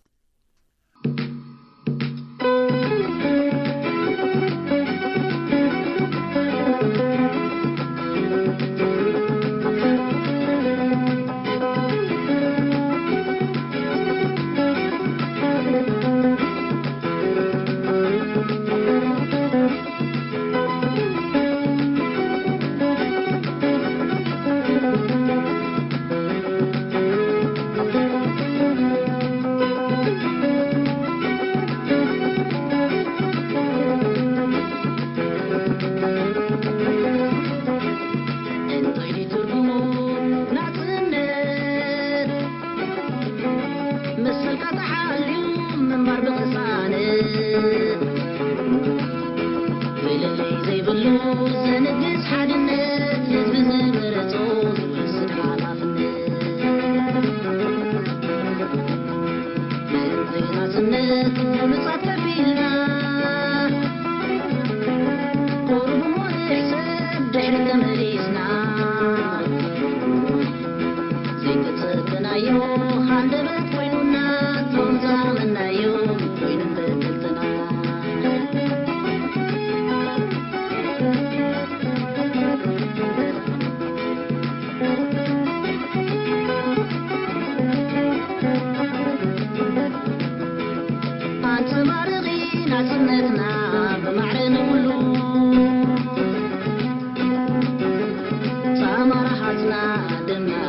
صامرحتنا دمنا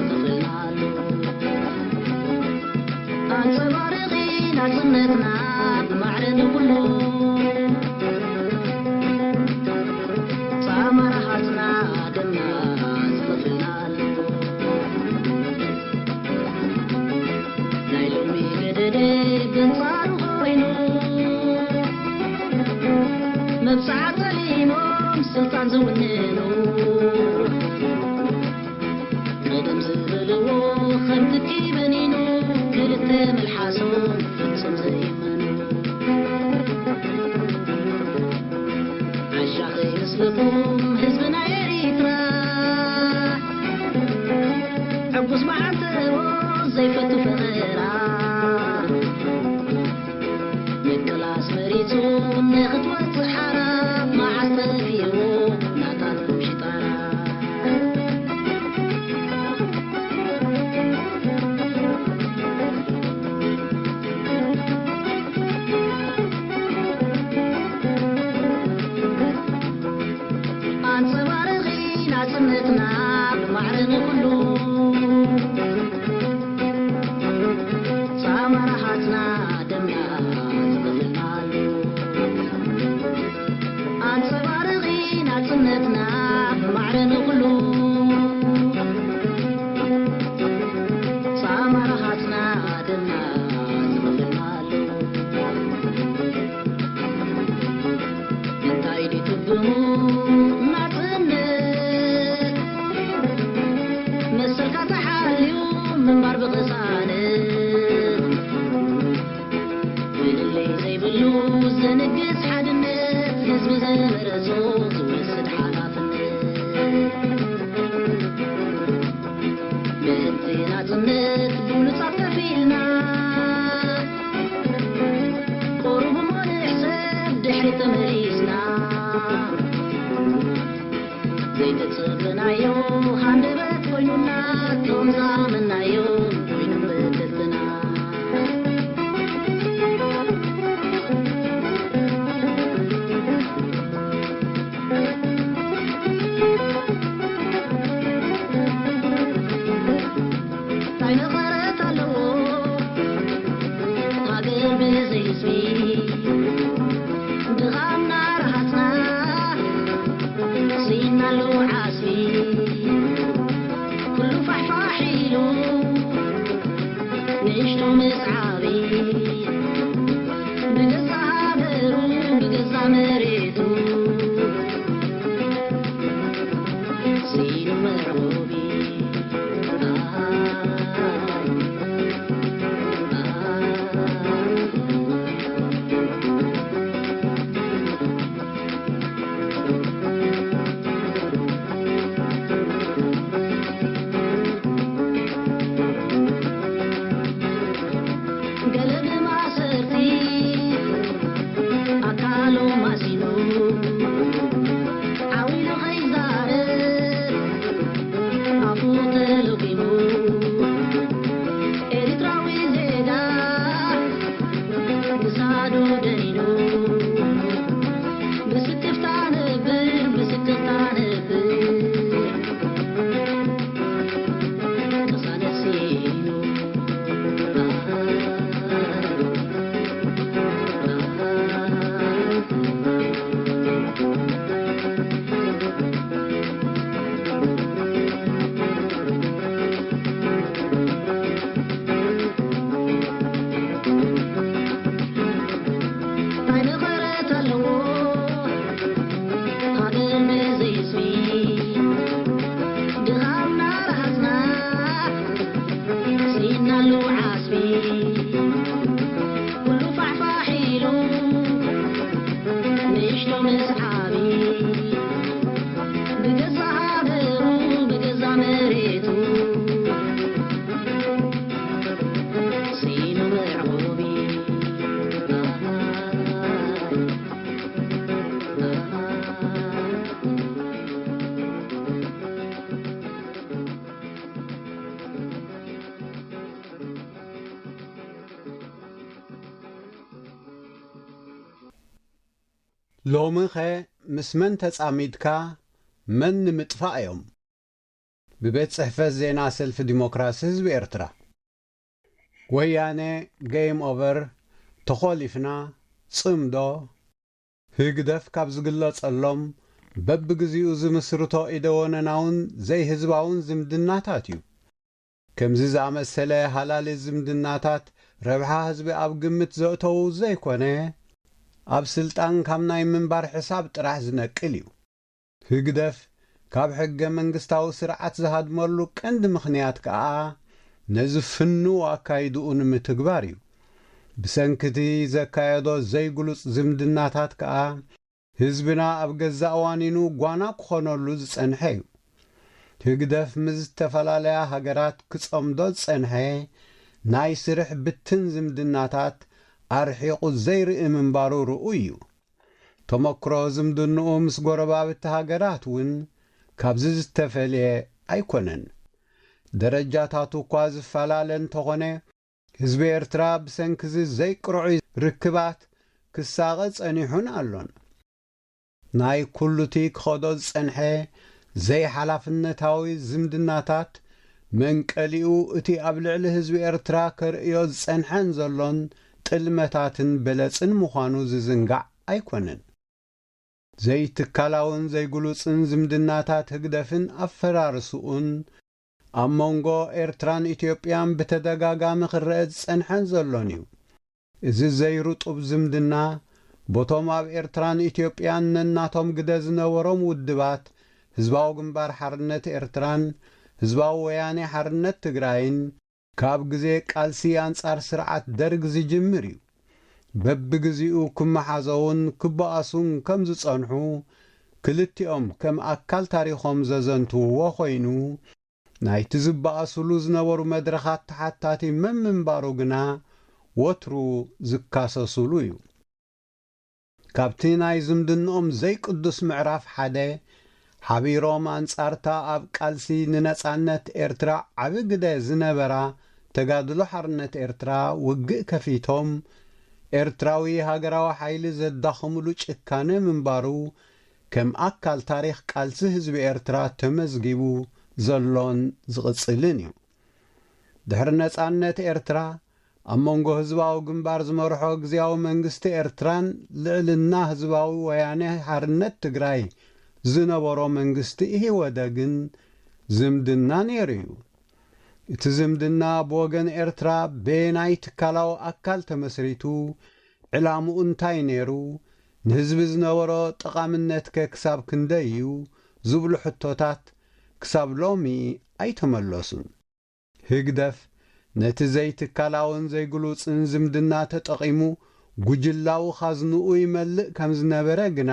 تغفلنا أنصبارغين عزمتنا بمعرض كله صامرحتنا دمنا تغفلنا نايلومي قددي بنصار غوينو مبسعة سليمون سلطان زوننو قدم زبلو خمتكي بنينو كلتا ملحاسون فنسم زيمنو عشاقي نسلكم حزبنا يريترا عبوس معتبو زيفتو فغيرا نكلاس مريتون نخطوة صحارا مع التغيير نعطالكم شطارا أنصبارغين عزمتنا بمعرض كله صامرحتنا دمنا تغفلنا أنصبارغين عزمتنا بمعرض كله صامرحتنا دمنا تغفلنا انتايدي تبمو من بار بغصانه من اللي زي بلوز زنقس حدنت حزب زمر زوز وسد حالاتنت بنتنا زنت بولو صفر فيلنا قرب من حساب دحري تمريسنا زي تتصبنا يوم حندبت وينونا توم زامنا يوم وينو بدلنا تاين غرت له هاجر بزي اسمي دغامنا رحتنا صينا له عاسي كله فحفاحيلو نشتو مسعابي بقصة هابرو بقصة مريتو سينو مرعوبي قلب ما سرتي أكالو ما سينو عويلو غيزار أفوت لقيمو إريتراوي زيدا بسادو دينو بسكفتان بر بسكفتان بر كسانة سينو تاين غرت له هاجر بزي اسمي دغامنا رحتنا سينا له عاسبي كله فحفاحيلو نشتو مسحابي بقصة هابرو بقصة مريتو سينو مرعوبي ሎሚ ኸ ምስ መን ተጻሚድካ መን ንምጥፋእ እዮም ብቤት ጽሕፈት ዜና ሰልፊ ዲሞክራሲ ህዝቢ ኤርትራ ወያነ ጌም ኦቨር ተኾሊፍና ጽምዶ ህግደፍ ካብ ዝግለጸሎም በብግዚኡ ዝምስርቶ ኢደወነናውን ዘይህዝባውን ዝምድናታት እዩ። ከምዚ ዝኣመሰለ ሃላሊ ዝምድናታት ረብሓ ህዝቢ ኣብ ግምት ዘእተዉ ዘይኮነ ኣብ ስልጣን ካብ ናይ ምንባር ሕሳብ ጥራሕ ዝነቅል እዩ። ህግደፍ ካብ ሕገ መንግስታዊ ስርዓት ዝሃድመሉ ቀንዲ ምኽንያት ከዓ ነዚ ፍኑው ኣካይድኡ ንምትግባር እዩ። ብሰንኪቲ ዘካየዶ ዘይግሉጽ ዝምድናታት ከዓ ህዝብና ኣብ ገዛእ እዋኒኑ ጓና ክኾነሉ ዝጸንሐ እዩ። ህግደፍ ምስ ዝተፈላለያ ሃገራት ክጸምዶ ዝጸንሐ ናይ ስርሕ ብትን ዝምድናታት ኣርሒቑ ዘይርኢ ምንባሩ ርኡ እዩ። ተመክሮ ዝምድንኡ ምስ ጎረባብቲ ሃገራት እውን ካብዚ ዝተፈልየ ኣይኮነን። ደረጃታቱ እኳ ዝፈላለ እንተኾነ ህዝቢ ኤርትራ ብሰንኪዚ ዘይቅርዑ ርክባት ክሳቐ ጸኒሑን ኣሎን። ናይ ኩሉቲ ክኸዶ ዝጸንሐ ዘይሓላፍነታዊ ዝምድናታት መንቀሊኡ እቲ ኣብ ልዕሊ ህዝቢ ኤርትራ ከርእዮ ዝጸንሐን ዘሎን ጥልመታትን በለጽን ምዃኑ ዝዝንጋዕ ኣይኮነን። ዘይትካላውን ዘይግሉጽን ዝምድናታት ህግደፍን ኣፈራርስኡን ኣብ መንጎ ኤርትራን ኢትዮጵያን ብተደጋጋሚ ክርአ ዝጸንሐን ዘሎን እዩ። እዚ ዘይርጡብ ዝምድና ቦቶም ኣብ ኤርትራን ኢትዮጵያን ነናቶም ግደ ዝነበሮም ውድባት ህዝባዊ ግንባር ሓርነት ኤርትራን ህዝባዊ ወያኔ ሓርነት ትግራይን ካብ ግዜ ቃልሲ ኣንጻር ስርዓት ደርግ ዝጅምር እዩ። በብግዚኡ ክመሓዘውን ክበኣሱን ከም ዝጸንሑ ክልቲኦም ከም ኣካል ታሪኾም ዘዘንትውዎ ኾይኑ ናይቲ ዝበኣሱሉ ዝነበሩ መድረኻት ተሓታቲ ምንባሩ ግና ወትሩ ዝካሰሱሉ እዩ። ካብቲ ናይ ዝምድንኦም ዘይቅዱስ ምዕራፍ ሓደ ሓቢሮም ኣንጻርታ ኣብ ቃልሲ ንነጻነት ኤርትራ ዓብ ግደ ዝነበራ ተጋድሎ ሓርነት ኤርትራ ውግእ ከፊቶም ኤርትራዊ ሃገራዊ ሓይሊ ዘዳኸሙሉ ጭካነ ምንባሩ ከም ኣካል ታሪኽ ቃልሲ ህዝቢ ኤርትራ ተመዝጊቡ ዘሎን ዝቕጽልን እዩ። ድሕሪ ነጻነት ኤርትራ ኣብ መንጎ ህዝባዊ ግንባር ዝመርሖ ግዜያዊ መንግስቲ ኤርትራን ልዕልና ህዝባዊ ወያኔ ሓርነት ትግራይ ዝነበሮ መንግስቲ ኢህወደግን ዝምድና ነይሩ እዩ። እቲ ዝምድና ብወገን ኤርትራ በናይ ትካላዊ ኣካል ተመስሪቱ ዕላምኡ እንታይ ነይሩ፣ ንህዝቢ ዝነበሮ ጠቓምነት ክሳብ ክንደይ እዩ ዝብሉ ሕቶታት ክሳብ ሎሚ ኣይተመለሱን። ህግደፍ ነቲ ዘይትካላውን ዘይግሉጽን ዝምድና ተጠቒሙ ጉጅላዊ ኻዝንኡ ይመልእ ከም ዝነበረ ግና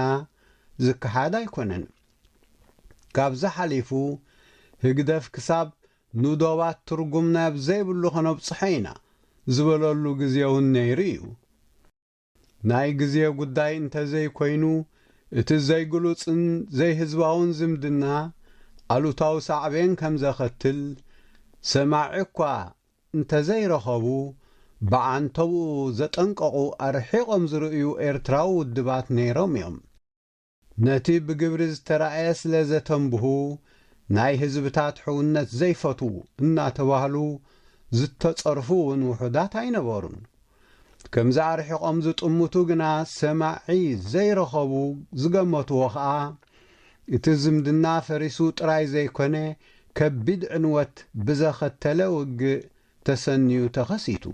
ዝከሓድ ኣይኮነን። ካብዚ ሓሊፉ ህግደፍ ክሳብ ንዶባት ትርጉም ናብ ዘይብሉ ኸነብጽሖ ኢና ዝበለሉ ግዜ እውን ነይሩ እዩ። ናይ ግዜ ጉዳይ እንተዘይኮይኑ እቲ ዘይግሉጽን ዘይህዝባውን ዝምድና ኣሉታዊ ሳዕቤን ከም ዘኸትል ሰማዒ እኳ እንተዘይረኸቡ ብዓንተብኡ ዘጠንቀቑ ኣርሒቖም ዝርእዩ ኤርትራዊ ውድባት ነይሮም እዮም። ነቲ ብግብሪ ዝተረኣየ ስለ ዘተንብሁ ናይ ህዝብታት ሕውነት ዘይፈትዉ እናተባህሉ ዝተጸርፉ እውን ውሑዳት ኣይነበሩን። ከምዚ ኣርሒቖም ዝጥምቱ ግና ሰማዒ ዘይረኸቡ ዝገመትዎ ኸዓ እቲ ዝምድና ፈሪሱ ጥራይ ዘይኮነ ከቢድ ዕንወት ብዘኸተለ ውግእ ተሰንዩ ተኸሲቱ።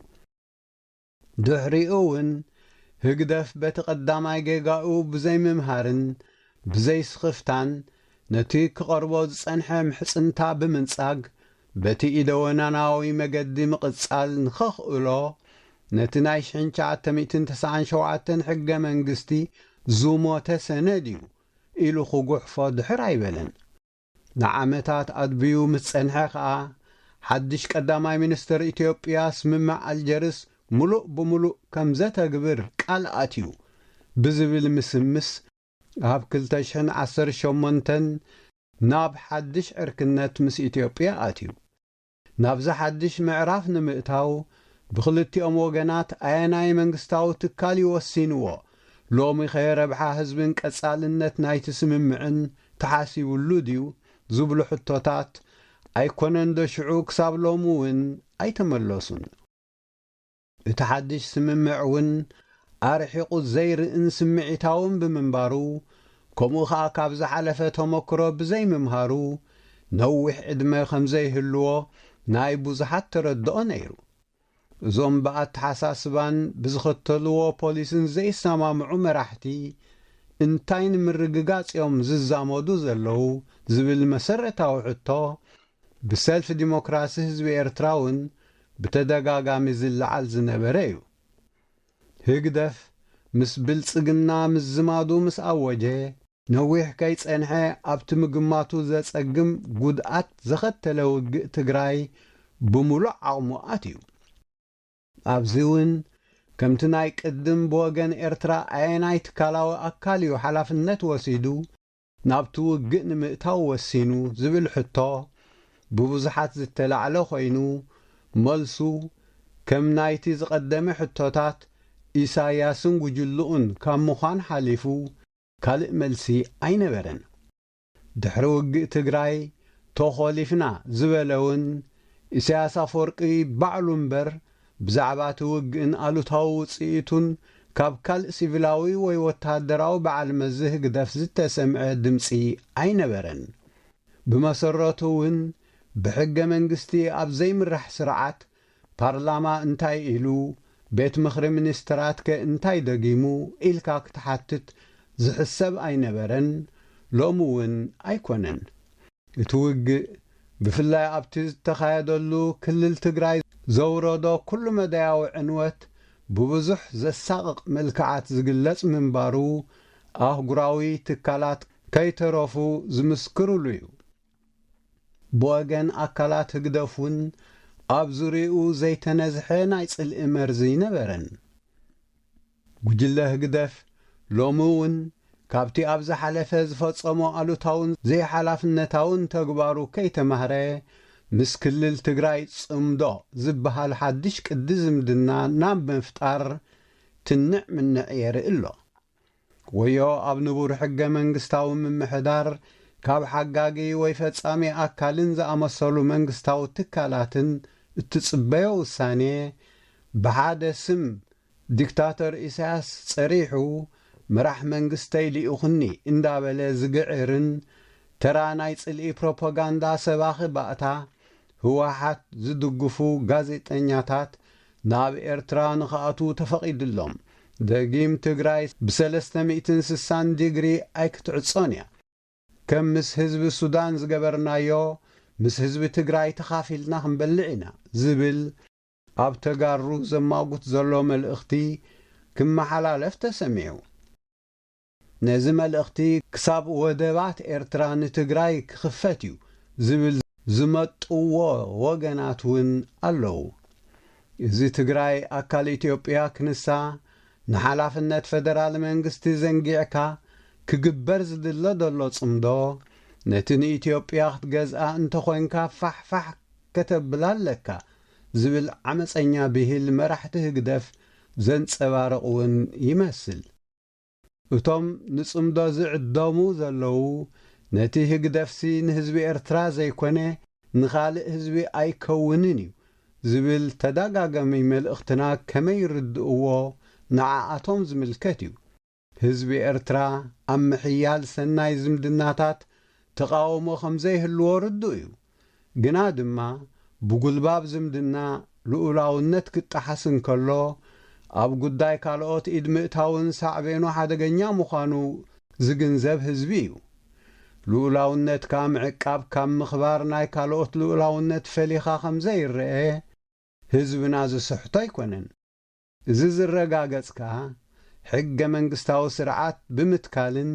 ድሕሪኡ እውን ህግደፍ በቲ ቀዳማይ ጌጋኡ ብዘይምምሃርን ብዘይስኽፍታን ነቲ ክቐርቦ ዝጸንሐ ምሕጽንታ ብምንጻግ በቲ ኢደወናናዊ መገዲ ምቕጻል ንኸኽእሎ ነቲ ናይ 1997 ሕገ መንግስቲ ዝሞተ ሰነድ እዩ ኢሉ ክጉሕፎ ድሕር ኣይበለን። ንዓመታት ኣድብዩ ምስ ጸንሐ ኸዓ ሓድሽ ቀዳማይ ሚኒስትር ኢትዮጵያ ስምምዕ ኣልጀርስ ሙሉእ ብምሉእ ከም ዘተግብር ቃል ኣትዩ ብዝብል ምስምስ ኣብ 2018 ናብ ሓድሽ ዕርክነት ምስ ኢትዮጵያ ኣትዩ። ናብዚ ሓድሽ ምዕራፍ ንምእታው ብኽልቲኦም ወገናት ኣየናይ መንግስታዊ ትካል ይወሲንዎ ሎሚ ኸ ረብሓ ህዝብን ቀጻልነት ናይቲ ስምምዕን ተሓሲቡሉ ድዩ ዝብሉ ሕቶታት ኣይኮነን ዶ ሽዑ ክሳብ ሎሚ እውን ኣይተመለሱን። እቲ ሓድሽ ስምምዕ እውን ኣርሒቑ ዘይርእን ስምዒታውን ብምንባሩ ከምኡ ኸዓ ካብ ዝሓለፈ ተመክሮ ብዘይምምሃሩ ነዊሕ ዕድመ ከም ዘይህልዎ ናይ ብዙሓት ተረድኦ ነይሩ። እዞም ብኣተሓሳስባን ብዝኽተልዎ ፖሊስን ዘይሰማምዑ መራሕቲ እንታይ ንምርግጋጽዮም ዝዛመዱ ዘለዉ ዝብል መሰረታዊ ሕቶ ብሰልፊ ዲሞክራሲ ህዝቢ ኤርትራ እውን ብተደጋጋሚ ዝለዓል ዝነበረ እዩ። ህግደፍ ምስ ብልጽግና ምዝማዱ ምስ ኣወጀ ነዊሕ ከይጸንሐ ኣብቲ ምግማቱ ዘጸግም ጉድኣት ዘኸተለ ውግእ ትግራይ ብምሉእ ዓቕሙ ኣትዩ። ኣብዚ እውን ከምቲ ናይ ቅድም ብወገን ኤርትራ ኣየናይ ትካላዊ ኣካል እዩ ሓላፍነት ወሲዱ ናብቲ ውግእ ንምእታው ወሲኑ ዝብል ሕቶ ብብዙሓት ዝተላዕለ ኮይኑ መልሱ ከም ናይቲ ዝቐደመ ሕቶታት ኢሳያስን ጉጅልኡን ካብ ምዃን ሓሊፉ ካልእ መልሲ ኣይነበረን። ድሕሪ ውግእ ትግራይ ተኾሊፍና ዝበለውን ኢሳያስ ኣፈወርቂ ባዕሉ እምበር ብዛዕባ እቲ ውግእን ኣሉታዊ ውፅኢቱን ካብ ካልእ ሲቪላዊ ወይ ወታደራዊ በዓል መዚ ህግደፍ ዝተሰምዐ ድምፂ ኣይነበረን። ብመሰረቱ እውን ብሕገ መንግስቲ ኣብ ዘይምራሕ ስርዓት ፓርላማ እንታይ ኢሉ ቤት ምኽሪ ሚኒስትራት ከ እንታይ ደጊሙ ኢልካ ክትሓትት ዝሕሰብ ኣይነበረን፣ ሎሚ እውን ኣይኮነን። እቲ ውግእ ብፍላይ ኣብቲ ዝተኻየደሉ ክልል ትግራይ ዘውረዶ ኩሉ መዳያዊ ዕንወት ብብዙሕ ዘሳቕቕ መልክዓት ዝግለጽ ምንባሩ ኣህጉራዊ ትካላት ከይተረፉ ዝምስክርሉ እዩ። ብወገን ኣካላት ህግደፍ እውን ኣብ ዙርይኡ ዘይተነዝሐ ናይ ጽልኢ መርዚ ነበረን። ጉጅለ ህግደፍ ሎሚ እውን ካብቲ ኣብ ዝሓለፈ ዝፈጸሞ ኣሉታውን ዘይሓላፍነታውን ተግባሩ ከይተማህረ ምስ ክልል ትግራይ ጽምዶ ዝበሃል ሓድሽ ቅዲ ዝምድና ናብ ምፍጣር ትንዕ ምንዕ የርኢ ኣሎ። ወዮ ኣብ ንቡር ሕገ መንግስታዊ ምምሕዳር ካብ ሓጋጊ ወይ ፈጻሚ ኣካልን ዝኣመሰሉ መንግስታዊ ትካላትን እትጽበዮ ውሳኔ ብሓደ ስም ዲክታተር ኢሳያስ ጸሪሑ ምራሕ መንግስተይ ሊኡኽኒ እንዳበለ ዝግዕርን ተራ ናይ ጽልኢ ፕሮፓጋንዳ ሰባኺ ባእታ ህወሓት ዝድግፉ ጋዜጠኛታት ናብ ኤርትራ ንኽኣቱ ተፈቒድሎም ደጊም ትግራይ ብ360 ዲግሪ ኣይክትዕጾን እያ። ከም ምስ ህዝቢ ሱዳን ዝገበርናዮ ምስ ህዝቢ ትግራይ ተኻፊልና ክንበልዕ ኢና ዝብል ኣብ ተጋሩ ዘማጉት ዘሎ መልእኽቲ ክመሓላለፍ ተሰሚዑ። ነዚ መልእኽቲ ክሳብ ወደባት ኤርትራ ንትግራይ ክኽፈት እዩ ዝብል ዝመጥዎ ወገናት እውን ኣለዉ። እዚ ትግራይ ኣካል ኢትዮጵያ ክንሳ ንሓላፍነት ፈደራል መንግስቲ ዘንጊዕካ ክግበር ዝድለ ዘሎ ጽምዶ ነቲ ንኢትዮጵያ ክትገዝኣ እንተኾንካ ፋሕፋሕ ከተብላ ኣለካ ዝብል ዓመፀኛ ብሂል መራሕቲ ህግደፍ ዘንጸባርቕ እውን ይመስል። እቶም ንጽምዶ ዝዕደሙ ዘለዉ ነቲ ህግደፍሲ ንህዝቢ ኤርትራ ዘይኮነ ንኻልእ ህዝቢ ኣይከውንን እዩ ዝብል ተደጋጋሚ መልእኽትና ከመይ ይርድእዎ ንዓኣቶም ዝምልከት እዩ። ህዝቢ ኤርትራ ኣብ ምሕያል ሰናይ ዝምድናታት ተቃውሞ ከም ዘይህልዎ ርዱእ እዩ። ግና ድማ ብጉልባብ ዝምድና ልኡላውነት ክጠሓስ እንከሎ ኣብ ጉዳይ ካልኦት ኢድ ምእታውን ሳዕቤኑ ሓደገኛ ምዃኑ ዝግንዘብ ህዝቢ እዩ። ልኡላውነት ካብ ምዕቃብ ካብ ምኽባር ናይ ካልኦት ልኡላውነት ፈሊኻ ከም ዘይርአ ህዝብና ዝስሕቶ ኣይኮነን። እዚ ዝረጋገጽካ ሕገ መንግስታዊ ስርዓት ብምትካልን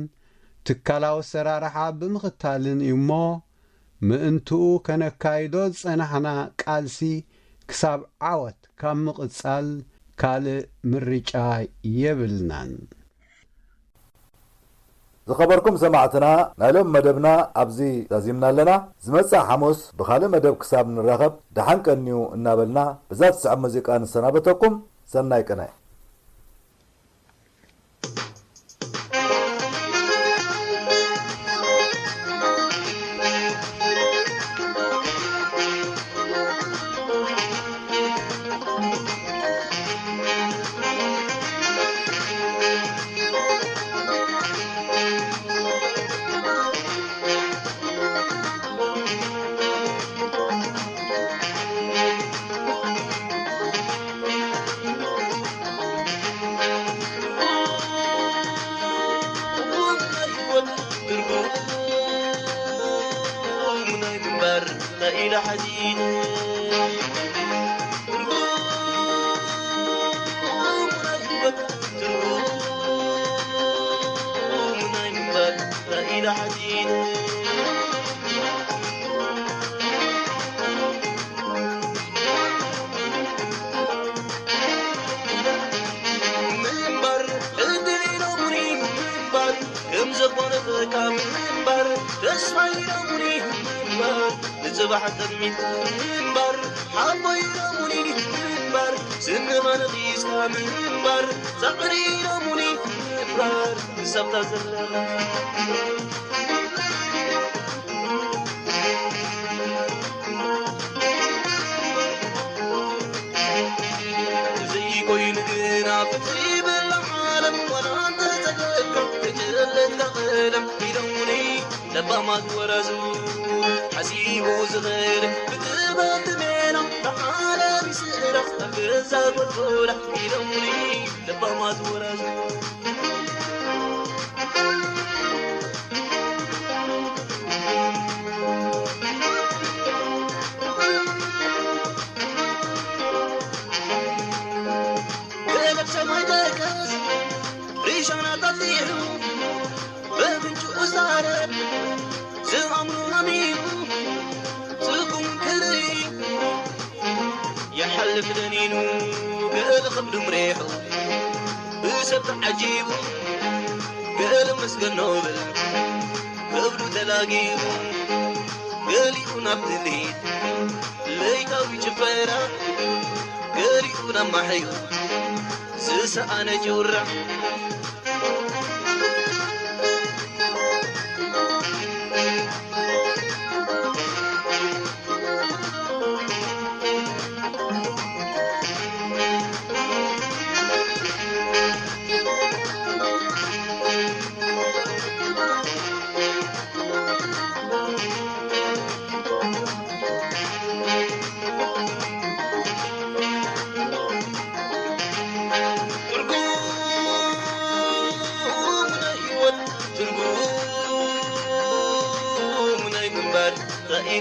ትካላዊ ሰራርሓ ብምኽታልን እዩ እሞ ምእንትኡ ከነካይዶ ዝጸናሕና ቃልሲ ክሳብ ዓወት ካብ ምቕጻል ካልእ ምርጫ የብልናን። ዝኸበርኩም ሰማዕትና ናይ ሎም መደብና ኣብዚ ዛዚምና ኣለና። ዝመጽእ ሐሙስ ብኻልእ መደብ ክሳብ ንረኸብ ደሓን ቀኒዩ እናበልና ብዛ ትስዕብ ሙዚቃ ንሰናበተኩም። ሰናይ ቀናይ إلى حديد إلى حديد منبر ادري نمري منبر كم زبون كم منبر تسمعي نمري منبر لزبح دمي منبر حبي نمري منبر سن من غيس منبر زقري نمري منبر سبت زلنا تسيب العالم ولا تتذكر تجلد لغلم بدوني لبا ما تورزو حسيبو زغير بتبات مينا لحالة بسيرة أبزاد والفولة بدوني لبا ما تورزو ريشانا تطيرو بابنجو أسارة زغمرو أمينو زغم كري يحلف دنينو قال خبر مريحو بسبت عجيبو قال مسكن نوبل قبلو تلاقيبو قال يكون عبد الهيد ليتاوي جفيرا قال يكون محيو سيسا أنا جورا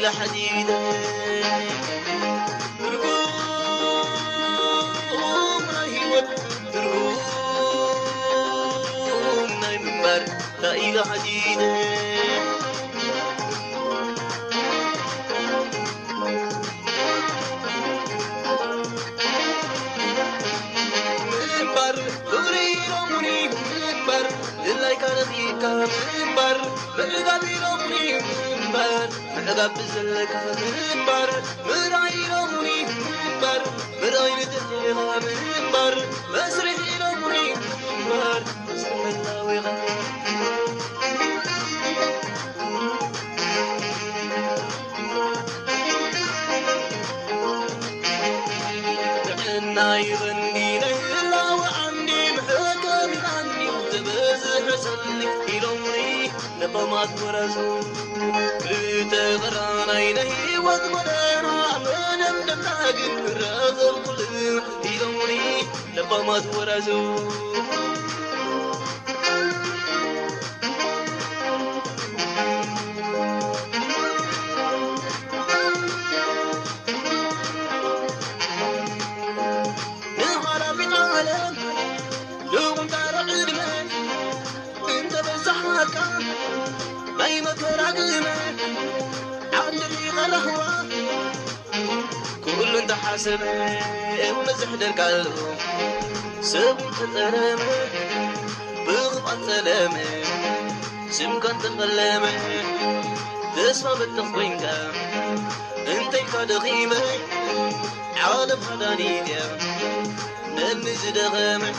إلى حديد ترقوم رهيوة ترقوم نيمبر إلى حديد منبر دوري رموني منبر لله كان فيك منبر مقدامي رموني منبر أدب زلك منبر مراي رموني منبر مراي ندلها منبر مسرح رموني منبر مسرح الله وغني دعنا يغني ليلا وعني محكم عني وتبزح سلك يلومني لطمات ورزو لتغرانا إليه وضمنا عمانا نمناقن الرغم كله يلوني لبا ما تورزو نهارا في العالم لو انت رعلمان انت بزحمك ما يمكر عقلمان عندي غلهوة كل انت حاسب مزح درقالو سبت الألامة بغض السلامة سمكن تقلامة تسمى بالتخوينك انت يكاد غيمة عالم هدانيك نمزد غامة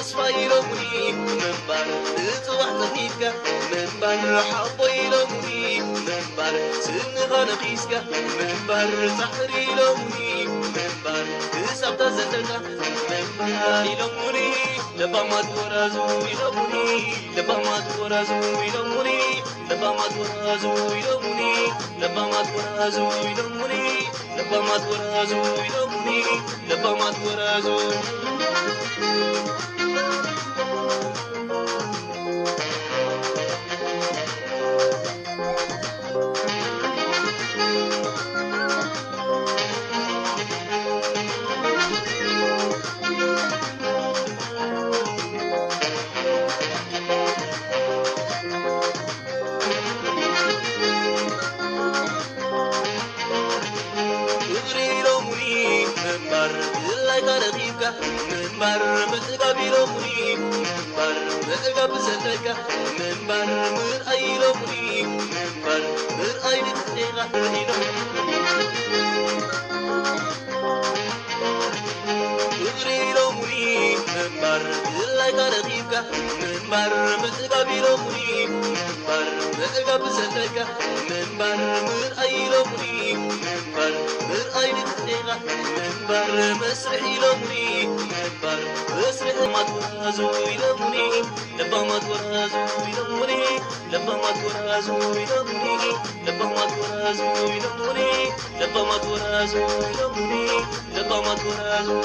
تصفي نقيسك منبر صحري لوني منبر كسبت زلقة منبر يلوني لبا ما تورازو يلوني لبا ما تورازو يلوني لبا ما تورازو يلوني لبا ما تورازو يلوني لبا ما تورازو يلوني لبا ما تورازو منبر متقابي لومني منبر متقابي زلقة منبر مرأي لومني منبر مرأي نتقيقة تدري لومني منبر زلقة رقيبك منبر متقابي لومني منبر متقابي زلقة منبر مرأي لومني منبر مرأي نتقيقة منبر مسرحي لومني منبر مسرح ما تورازو يلومني لبا ما تورازو يلومني لبا ما تورازو يلومني لبا ما تورازو يلومني لبا ما تورازو يلومني لبا ما تورازو